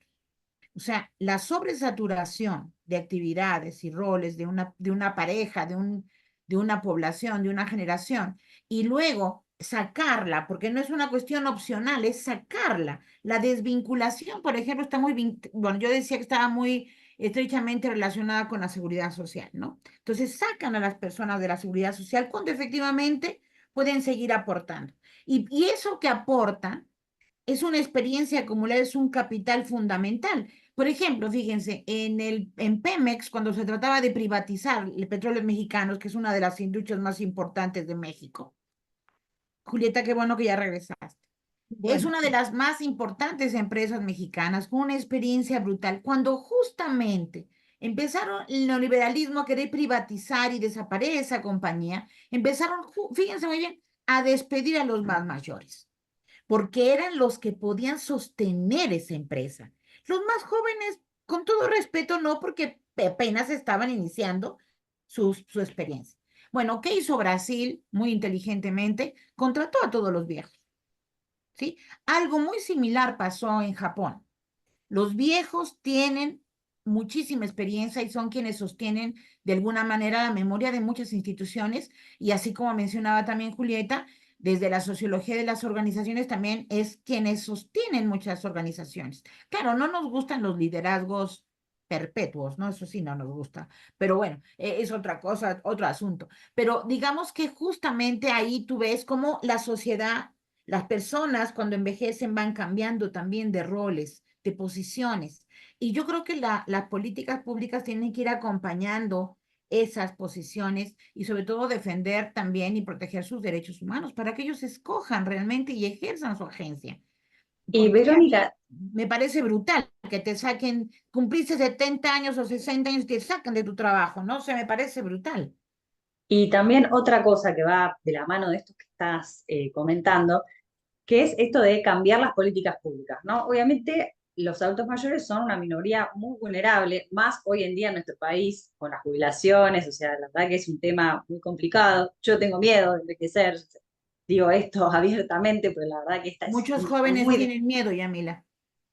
O sea, la sobresaturación de actividades y roles de una pareja, de una población, de una generación, y luego sacarla, porque no es una cuestión opcional, es sacarla. La desvinculación, por ejemplo, está bueno, yo decía que estaba muy estrechamente relacionada con la seguridad social, ¿no? Entonces sacan a las personas de la seguridad social cuando efectivamente pueden seguir aportando. Y eso que aportan es una experiencia acumulada, es un capital fundamental. Por ejemplo, fíjense, en Pemex, cuando se trataba de privatizar el petróleo mexicano, que es una de las industrias más importantes de México, Julieta, qué bueno que ya regresaste. Es Bueno, una de las más importantes empresas mexicanas, con una experiencia brutal. Cuando justamente empezaron el neoliberalismo a querer privatizar y desaparecer esa compañía, empezaron, fíjense muy bien, a despedir a los más mayores porque eran los que podían sostener esa empresa. Los más jóvenes, con todo respeto, no, porque apenas estaban iniciando su experiencia. Bueno, ¿qué hizo Brasil? Muy inteligentemente, contrató a todos los viejos, ¿sí? Algo muy similar pasó en Japón. Los viejos tienen muchísima experiencia y son quienes sostienen de alguna manera la memoria de muchas instituciones y así como mencionaba también Julieta, desde la sociología de las organizaciones también es quienes sostienen muchas organizaciones. Claro, no nos gustan los liderazgos perpetuos, ¿no? Eso sí no nos gusta, pero bueno, es otra cosa, otro asunto. Pero digamos que justamente ahí tú ves cómo la sociedad, las personas cuando envejecen van cambiando también de roles, de posiciones. Y yo creo que las políticas públicas tienen que ir acompañando esas posiciones y sobre todo defender también y proteger sus derechos humanos para que ellos escojan realmente y ejerzan su agencia. Y Porque a mí Verónica, me parece brutal que te saquen, cumpliste 70 años o 60 años y te sacan de tu trabajo, ¿no? O sea, me parece brutal. y también otra cosa que va de la mano de esto que estás comentando, que es esto de cambiar las políticas públicas, ¿no? Obviamente los adultos mayores son una minoría muy vulnerable, más hoy en día en nuestro país, con las jubilaciones, o sea, la verdad que es un tema muy complicado. Yo tengo miedo de envejecer, digo esto abiertamente, pero la verdad que esta es Muchos jóvenes muy, tienen miedo, Yamila.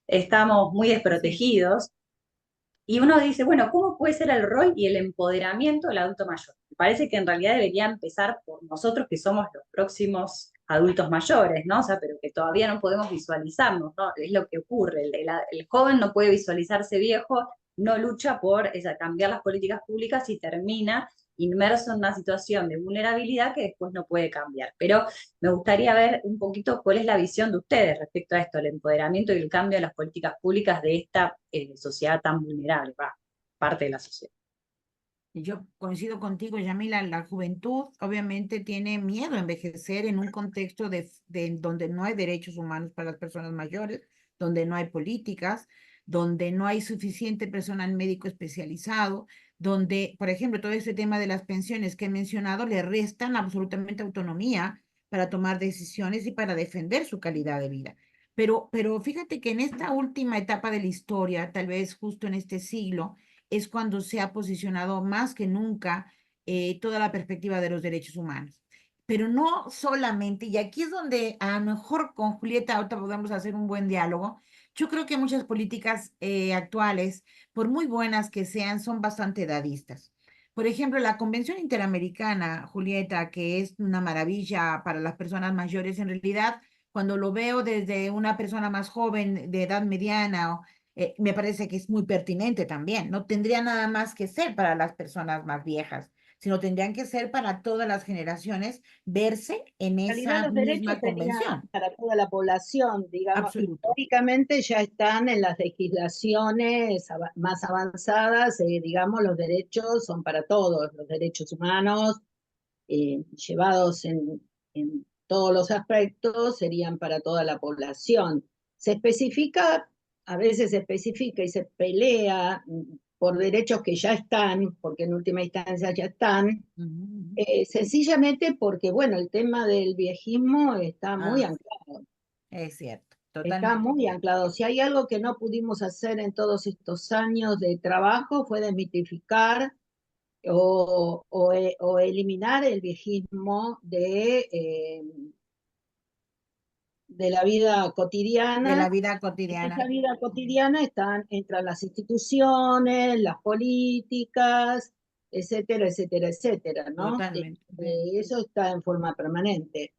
estamos muy desprotegidos. Y uno dice, bueno, ¿cómo puede ser el rol y el empoderamiento del adulto mayor? Me parece que en realidad debería empezar por nosotros que somos los próximos adultos mayores, ¿no? O sea, pero que todavía no podemos visualizarnos, ¿no? Es lo que ocurre, el joven no puede visualizarse viejo, no lucha por cambiar las políticas públicas y termina inmerso en una situación de vulnerabilidad que después no puede cambiar. Pero me gustaría ver un poquito cuál es la visión de ustedes respecto a esto, el empoderamiento y el cambio de las políticas públicas de esta sociedad tan vulnerable, parte de la sociedad. Yo coincido contigo, Yamila, la juventud obviamente tiene miedo a envejecer en un contexto donde no hay derechos humanos para las personas mayores, donde no hay políticas, donde no hay suficiente personal médico especializado, donde, por ejemplo, todo este tema de las pensiones que he mencionado le restan absolutamente autonomía para tomar decisiones y para defender su calidad de vida. Pero fíjate que en esta última etapa de la historia, tal vez justo en este siglo, es cuando se ha posicionado más que nunca toda la perspectiva de los derechos humanos. Pero no solamente, y aquí es donde a lo mejor con Julieta ahorita podemos hacer un buen diálogo. Yo creo que muchas políticas actuales, por muy buenas que sean, son bastante dadistas. Por ejemplo, la Convención Interamericana, Julieta, que es una maravilla para las personas mayores, en realidad, cuando lo veo desde una persona más joven, de edad mediana, me parece que es muy pertinente también. No tendría nada más que ser para las personas más viejas, sino tendrían que ser para todas las generaciones verse en En realidad esa los derechos misma serían convención. para toda la población, digamos, Absoluto. históricamente ya están en las legislaciones más avanzadas, digamos, los derechos son para todos, los derechos humanos llevados en todos los aspectos serían para toda la población. Se especifica, a veces se especifica y se pelea por derechos que ya están, porque en última instancia ya están, sencillamente porque, bueno, el tema del viejismo está muy anclado. Es cierto, Está totalmente. muy anclado. Si hay algo que no pudimos hacer en todos estos años de trabajo fue desmitificar o eliminar el viejismo de la vida De cotidiana. la vida En cotidiana. esa vida cotidiana entran las instituciones, las políticas, etcétera, etcétera, etcétera, ¿no? Totalmente. Eso está en forma permanente.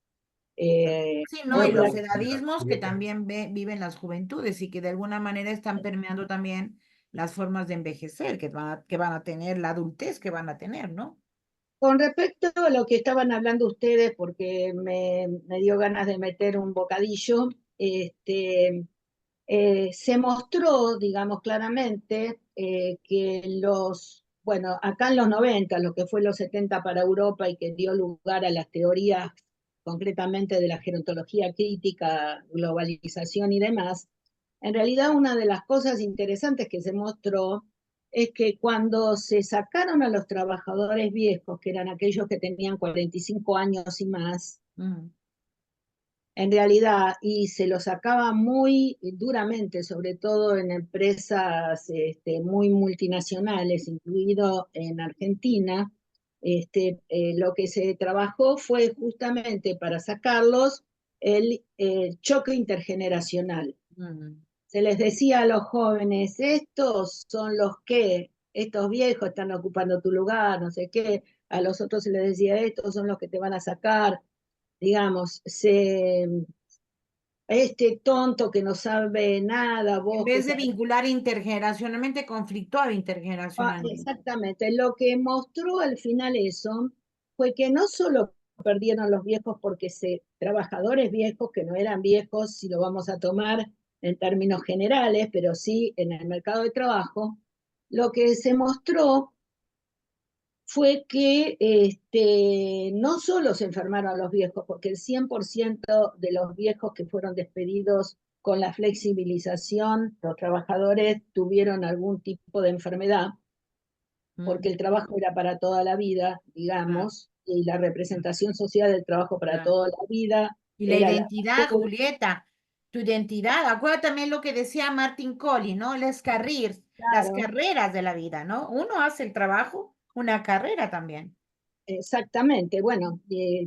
Sí, no, y los Obvio, edadismos que también viven las juventudes y que de alguna manera están permeando también las formas de envejecer que van a tener, la adultez que van a tener, ¿no? con respecto a lo que estaban hablando ustedes, porque me dio ganas de meter un bocadillo, se mostró, digamos claramente, que bueno, acá en los 90, lo que fue los 70 para Europa y que dio lugar a las teorías concretamente de la gerontología crítica, globalización y demás, en realidad una de las cosas interesantes que se mostró es que cuando se sacaron a los trabajadores viejos, que eran aquellos que tenían 45 años y más, en realidad, y se lo sacaba muy duramente, sobre todo en empresas muy multinacionales, incluido en Argentina, lo que se trabajó fue justamente para sacarlos el choque intergeneracional. Se les decía a los jóvenes, estos son los que, estos viejos están ocupando tu lugar, no sé qué, a los otros se les decía, estos son los que te van a sacar, digamos, este tonto que no sabe nada, En vos que vez de sabés. vincular intergeneracionalmente, conflictuar intergeneracionalmente. Exactamente, lo que mostró al final eso fue que no solo perdieron los viejos porque trabajadores viejos que no eran viejos, si lo vamos a tomar en términos generales, pero sí en el mercado de trabajo, lo que se mostró fue que no solo se enfermaron los viejos, porque el 100% de los viejos que fueron despedidos con la flexibilización, los trabajadores tuvieron algún tipo de enfermedad, porque el trabajo era para toda la vida, digamos, y la representación social del trabajo para toda la vida Y la era la... identidad, Julieta, tu identidad. Acuérdate también lo que decía Martin Collins, ¿no? Las Claro, carreras de la vida, ¿no? Uno hace el trabajo, una carrera también. Exactamente, bueno,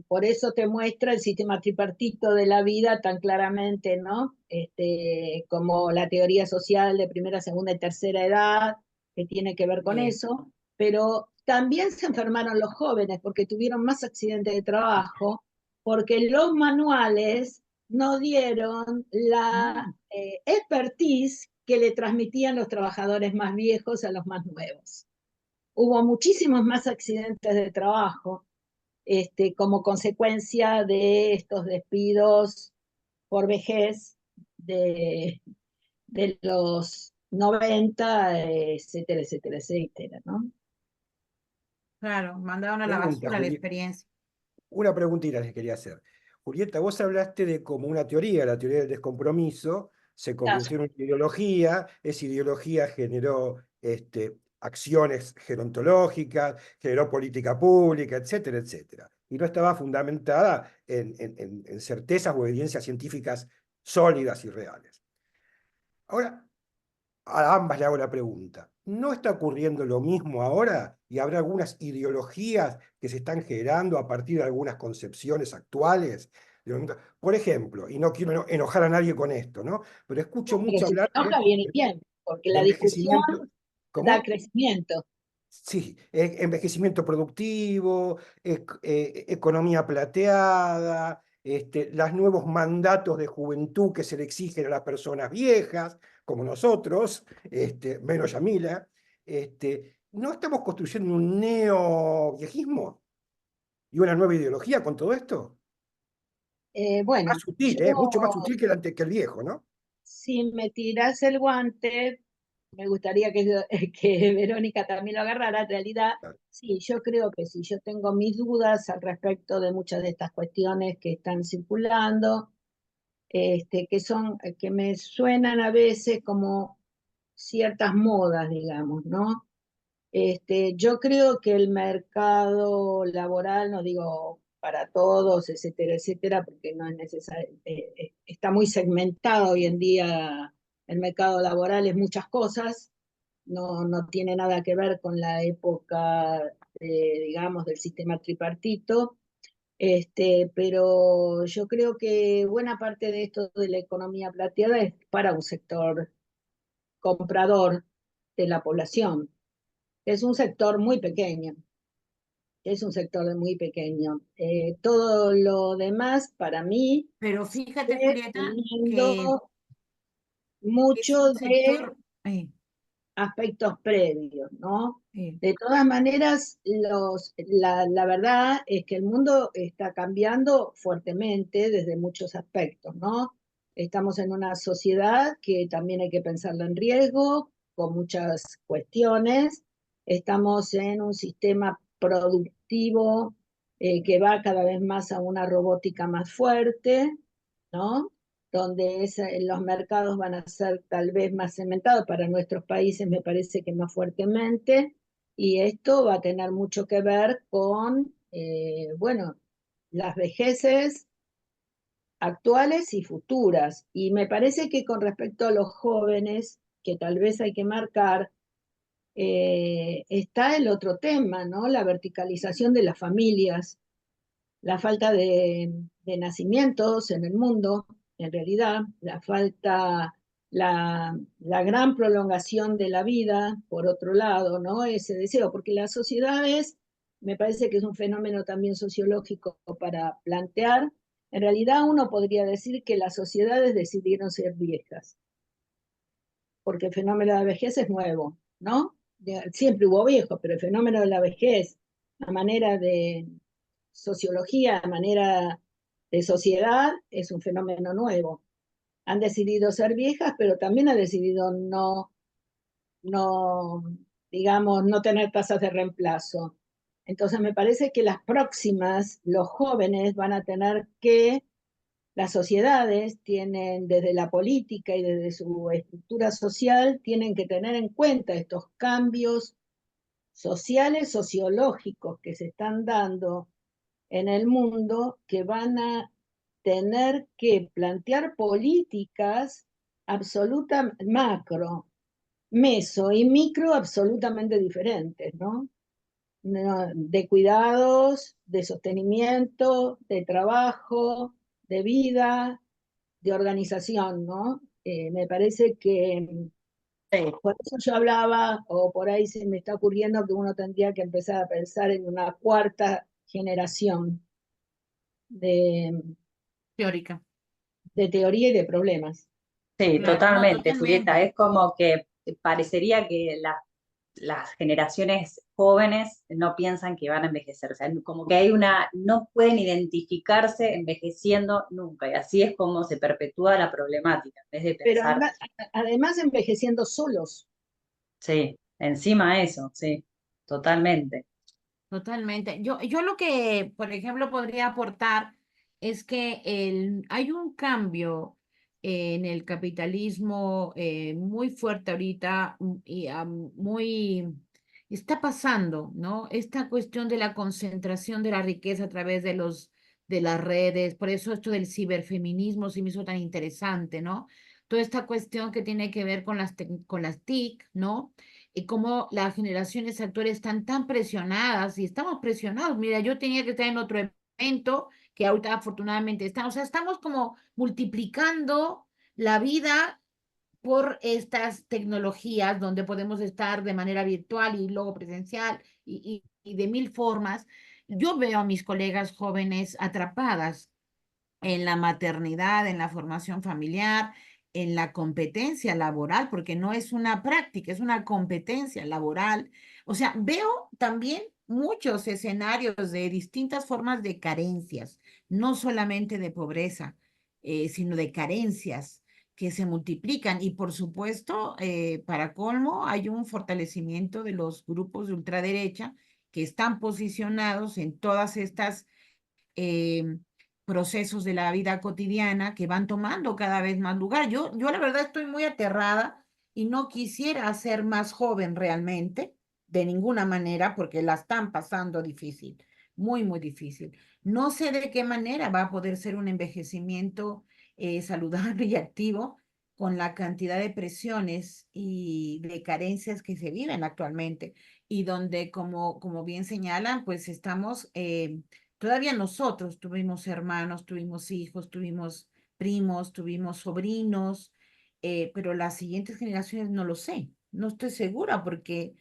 por eso te muestra el sistema tripartito de la vida tan claramente, ¿no? Como la teoría social de primera, segunda y tercera edad, que tiene que ver con Sí. eso, pero también se enfermaron los jóvenes porque tuvieron más accidentes de trabajo, porque los manuales no dieron la Mm. expertise que le transmitían los trabajadores más viejos a los más nuevos. Hubo muchísimos más accidentes de trabajo como consecuencia de estos despidos por vejez de los 90, etcétera, etcétera, etcétera, ¿no? Claro, mandaron a la Pregunta, basura la experiencia. una preguntita les quería hacer. Julieta, vos hablaste de como una teoría, la teoría del descompromiso, se convirtió en una ideología, esa ideología generó acciones gerontológicas, generó política pública, etcétera, etcétera. Y no estaba fundamentada en certezas o evidencias científicas sólidas y reales. Ahora, a ambas le hago la pregunta. ¿No está ocurriendo lo mismo ahora? ¿Y habrá algunas ideologías que se están generando a partir de algunas concepciones actuales? Por ejemplo, y no quiero enojar a nadie con esto, ¿no? Pero escucho Pero mucho si se hablar enoja bien y bien, porque de la discusión envejecimiento. da ¿Cómo? crecimiento. Sí, envejecimiento productivo, economía plateada, los nuevos mandatos de juventud que se le exigen a las personas viejas, como nosotros, menos Yamila. ¿No estamos construyendo un neoviejismo y una nueva ideología con todo esto? Bueno, Más sutil, yo mucho más sutil que el viejo, ¿no? si me tiras el guante, me gustaría que Verónica también lo agarrara. En realidad, sí, yo creo que sí. Yo tengo mis dudas al respecto de muchas de estas cuestiones que están circulando, que me suenan a veces como ciertas modas, digamos, ¿no? Yo creo que el mercado laboral, no digo para todos, etcétera, etcétera, porque no es necesario, está muy segmentado hoy en día el mercado laboral, es muchas cosas, no tiene nada que ver con la época, digamos, del sistema tripartito, pero yo creo que buena parte de esto de la economía plateada es para un sector comprador de la población. Es un sector muy pequeño, es un sector muy pequeño. Todo lo demás, para mí, Pero fíjate, sigue Julieta, teniendo que es mucho un de sector, aspectos previos, ¿no? eh, De todas maneras, la verdad es que el mundo está cambiando fuertemente desde muchos aspectos, ¿no? Estamos en una sociedad que también hay que pensarlo en riesgo, con muchas cuestiones. Estamos en un sistema productivo que va cada vez más a una robótica más fuerte, ¿no? Donde los mercados van a ser tal vez más cementados, para nuestros países me parece que más fuertemente, y esto va a tener mucho que ver con, bueno, las vejeces actuales y futuras. Y me parece que con respecto a los jóvenes, que tal vez hay que marcar, está el otro tema, ¿no? La verticalización de las familias, la falta de nacimientos en el mundo, en realidad, la gran prolongación de la vida, por otro lado, ¿no? Ese deseo, porque las sociedades, me parece que es un fenómeno también sociológico para plantear. En realidad uno podría decir que las sociedades decidieron ser viejas, porque el fenómeno de la vejez es nuevo, ¿no? Siempre hubo viejos, pero el fenómeno de la vejez, a manera de sociología, a manera de sociedad, es un fenómeno nuevo. Han decidido ser viejas, pero también han decidido no, digamos, no tener tasas de reemplazo. Entonces me parece que las próximas, los jóvenes van a tener que, las sociedades tienen desde la política y desde su estructura social, tienen que tener en cuenta estos cambios sociales, sociológicos que se están dando en el mundo, que van a tener que plantear políticas absolutamente macro, meso y micro absolutamente diferentes, ¿no? de cuidados, de sostenimiento, de trabajo, de vida, de organización, ¿no? Me parece que por eso yo hablaba, o por ahí se me está ocurriendo que uno tendría que empezar a pensar en una cuarta generación de, Teórica. de teoría y de problemas. Sí, Claro, no, totalmente, Julieta. totalmente. Es como que parecería que las generaciones jóvenes no piensan que van a envejecer. O sea, como que hay no pueden identificarse envejeciendo nunca. Y así es como se perpetúa la problemática, en vez de Pero pensar, además envejeciendo solos. sí, encima eso, sí, totalmente. Totalmente. Yo lo que, por ejemplo, podría aportar es que hay un cambio en el capitalismo muy fuerte ahorita y muy está pasando, ¿no? Esta cuestión de la concentración de la riqueza a través de las redes, por eso esto del ciberfeminismo se me hizo tan interesante, ¿no? Toda esta cuestión que tiene que ver con con las TIC, ¿no? Y cómo las generaciones actuales están tan presionadas y estamos presionados. Mira, yo tenía que estar en otro evento que ahorita afortunadamente estamos, o sea, estamos como multiplicando la vida por estas tecnologías donde podemos estar de manera virtual y luego presencial y de mil formas. Yo veo a mis colegas jóvenes atrapadas en la maternidad, en la formación familiar, en la competencia laboral, porque no es una práctica, es una competencia laboral. O sea, veo también muchos escenarios de distintas formas de carencias, no solamente de pobreza, sino de carencias que se multiplican. Y por supuesto, para colmo, hay un fortalecimiento de los grupos de ultraderecha que están posicionados en todas estas eh, procesos de la vida cotidiana que van tomando cada vez más lugar. Yo la verdad estoy muy aterrada y no quisiera ser más joven realmente, de ninguna manera, porque la están pasando difícil, muy, muy difícil. No sé de qué manera va a poder ser un envejecimiento saludable y activo con la cantidad de presiones y de carencias que se viven actualmente y donde, como bien señalan, pues estamos todavía nosotros tuvimos hermanos, tuvimos hijos, tuvimos primos, tuvimos sobrinos, pero las siguientes generaciones no lo sé, no estoy segura porque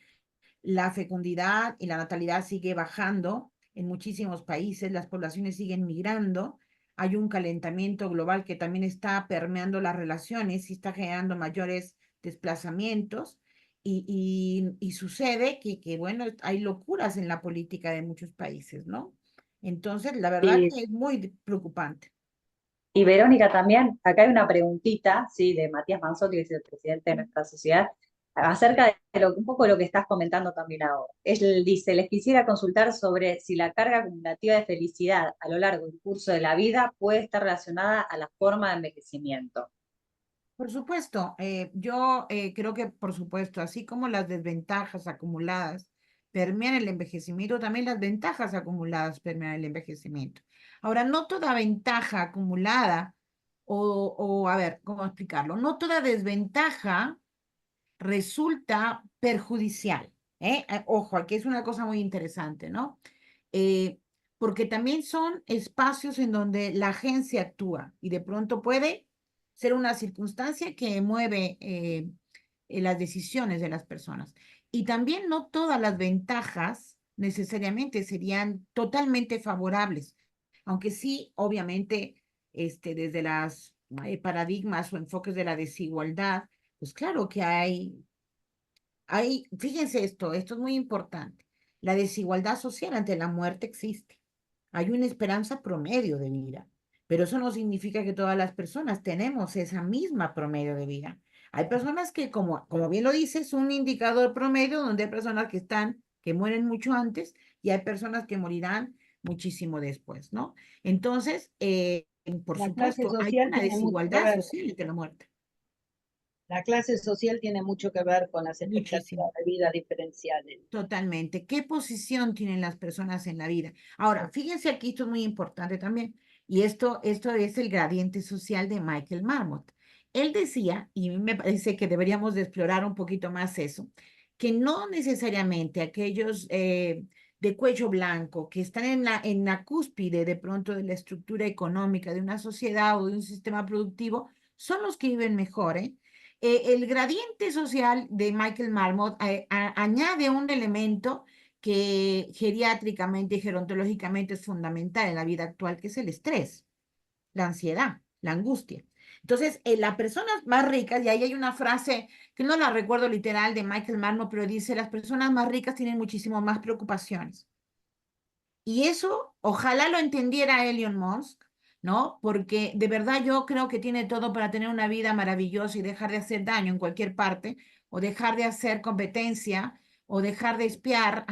la fecundidad y la natalidad sigue bajando en muchísimos países, las poblaciones siguen migrando, hay un calentamiento global que también está permeando las relaciones y está generando mayores desplazamientos. Y sucede bueno, hay locuras en la política de muchos países, ¿no? Entonces, la verdad Y, que es muy preocupante. y Verónica también, acá hay una preguntita, sí, de Matías Manzotti, que es el presidente de nuestra sociedad, acerca de un poco de lo que estás comentando también ahora. Él dice, les quisiera consultar sobre si la carga acumulativa de felicidad a lo largo del curso de la vida puede estar relacionada a la forma de envejecimiento. Por supuesto, yo creo que, por supuesto, así como las desventajas acumuladas permean el envejecimiento, también las ventajas acumuladas permean el envejecimiento. Ahora, no toda ventaja acumulada, a ver, ¿cómo explicarlo? No toda desventaja resulta perjudicial, ¿eh? Ojo, aquí es una cosa muy interesante, ¿no? Eh, Porque también son espacios en donde la agencia actúa y de pronto puede ser una circunstancia que mueve las decisiones de las personas. Y también no todas las ventajas necesariamente serían totalmente favorables, aunque sí, obviamente, desde las paradigmas o enfoques de la desigualdad, pues claro que fíjense esto es muy importante. La desigualdad social ante la muerte existe. Hay una esperanza promedio de vida, pero eso no significa que todas las personas tenemos esa misma promedio de vida. Hay personas que, como bien lo dice, es un indicador promedio donde hay personas que mueren mucho antes y hay personas que morirán muchísimo después, ¿no? Entonces, por La clase supuesto, hay social una tiene mucho que desigualdad ver. social entre la muerte, La clase social tiene mucho que ver con las muchísimo. expectativas de vida diferenciales. Totalmente. ¿Qué posición tienen las personas en la vida? Ahora, fíjense aquí, esto es muy importante también, y esto es el gradiente social de Michael Marmot. Él decía, y a mí me parece que deberíamos de explorar un poquito más eso, que no necesariamente aquellos de cuello blanco, que están en la cúspide de pronto de la estructura económica de una sociedad o de un sistema productivo, son los que viven mejor, ¿eh? El gradiente social de Michael Marmot añade un elemento que geriátricamente y gerontológicamente es fundamental en la vida actual, que es el estrés, la ansiedad, la angustia. Entonces, las personas más ricas, y ahí hay una frase que no la recuerdo literal de Michael Marmot, pero dice, las personas más ricas tienen muchísimo más preocupaciones. Y eso, ojalá lo entendiera Elon Musk, ¿no? Porque de verdad yo creo que tiene todo para tener una vida maravillosa y dejar de hacer daño en cualquier parte, o dejar de hacer competencia, o dejar de espiar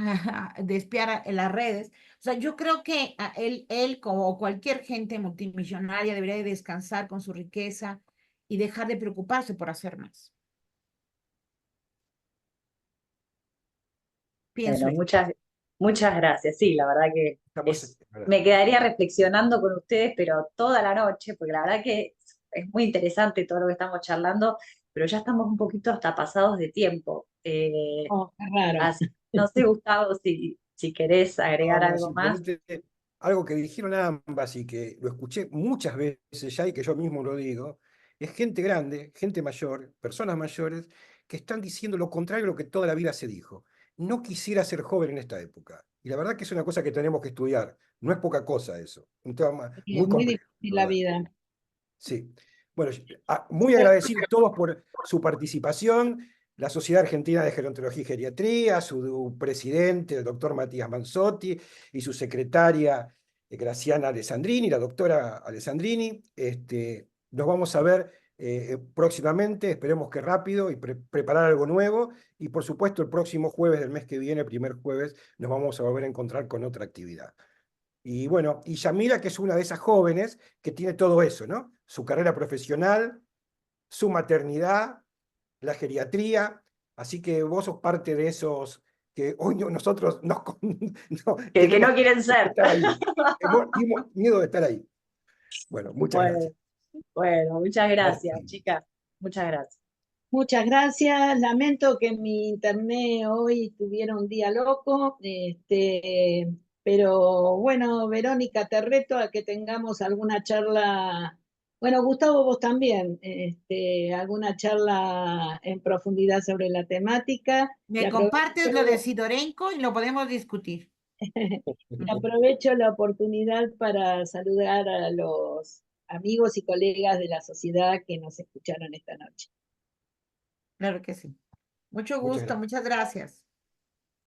en las redes. O sea, yo creo que él, como cualquier gente multimillonaria, debería de descansar con su riqueza y dejar de preocuparse por hacer más. Pienso Bueno, yo. muchas gracias. Sí, la verdad que Estamos, me quedaría reflexionando con ustedes, pero toda la noche, porque la verdad que es muy interesante todo lo que estamos charlando, pero ya estamos un poquito hasta pasados de tiempo. Oh, qué raro. No sé, Gustavo, si querés agregar no, algo más. simplemente algo que dijeron ambas y que lo escuché muchas veces ya y que yo mismo lo digo, es gente grande, gente mayor, personas mayores, que están diciendo lo contrario a lo que toda la vida se dijo. No quisiera ser joven en esta época. Y la verdad que es una cosa que tenemos que estudiar. No es poca cosa eso. Un tema Es muy muy complejo, difícil la la verdad. vida. Sí. Bueno, muy agradecidos todos por su participación. La Sociedad Argentina de Gerontología y Geriatría, su presidente, el doctor Matías Manzotti, y su secretaria, Graciana Alessandrini, la doctora Alessandrini. Nos vamos a ver próximamente, esperemos que rápido, y preparar algo nuevo. Y por supuesto, el próximo jueves del mes que viene, el primer jueves, nos vamos a volver a encontrar con otra actividad. Y bueno, y Yamila, que es una de esas jóvenes que tiene todo eso, ¿no? Su carrera profesional, su maternidad, la geriatría. Así que vos sos parte de esos que hoy nosotros no, Que tenemos no quieren que ser. estar ahí. Tenemos miedo de estar ahí. Bueno, muchas Bueno, gracias. bueno, muchas Nos gracias, vemos. chicas. Muchas gracias. Muchas gracias. Lamento que mi internet hoy tuviera un día loco, pero bueno, Verónica, te reto a que tengamos alguna charla. Bueno, Gustavo, vos también, alguna charla en profundidad sobre la temática. Y Me compartes lo de aprovecho, Sidorenko y lo podemos discutir. y aprovecho la oportunidad para saludar a los amigos y colegas de la sociedad que nos escucharon esta noche. Claro que sí. Mucho Muchas gusto, gracias. muchas gracias.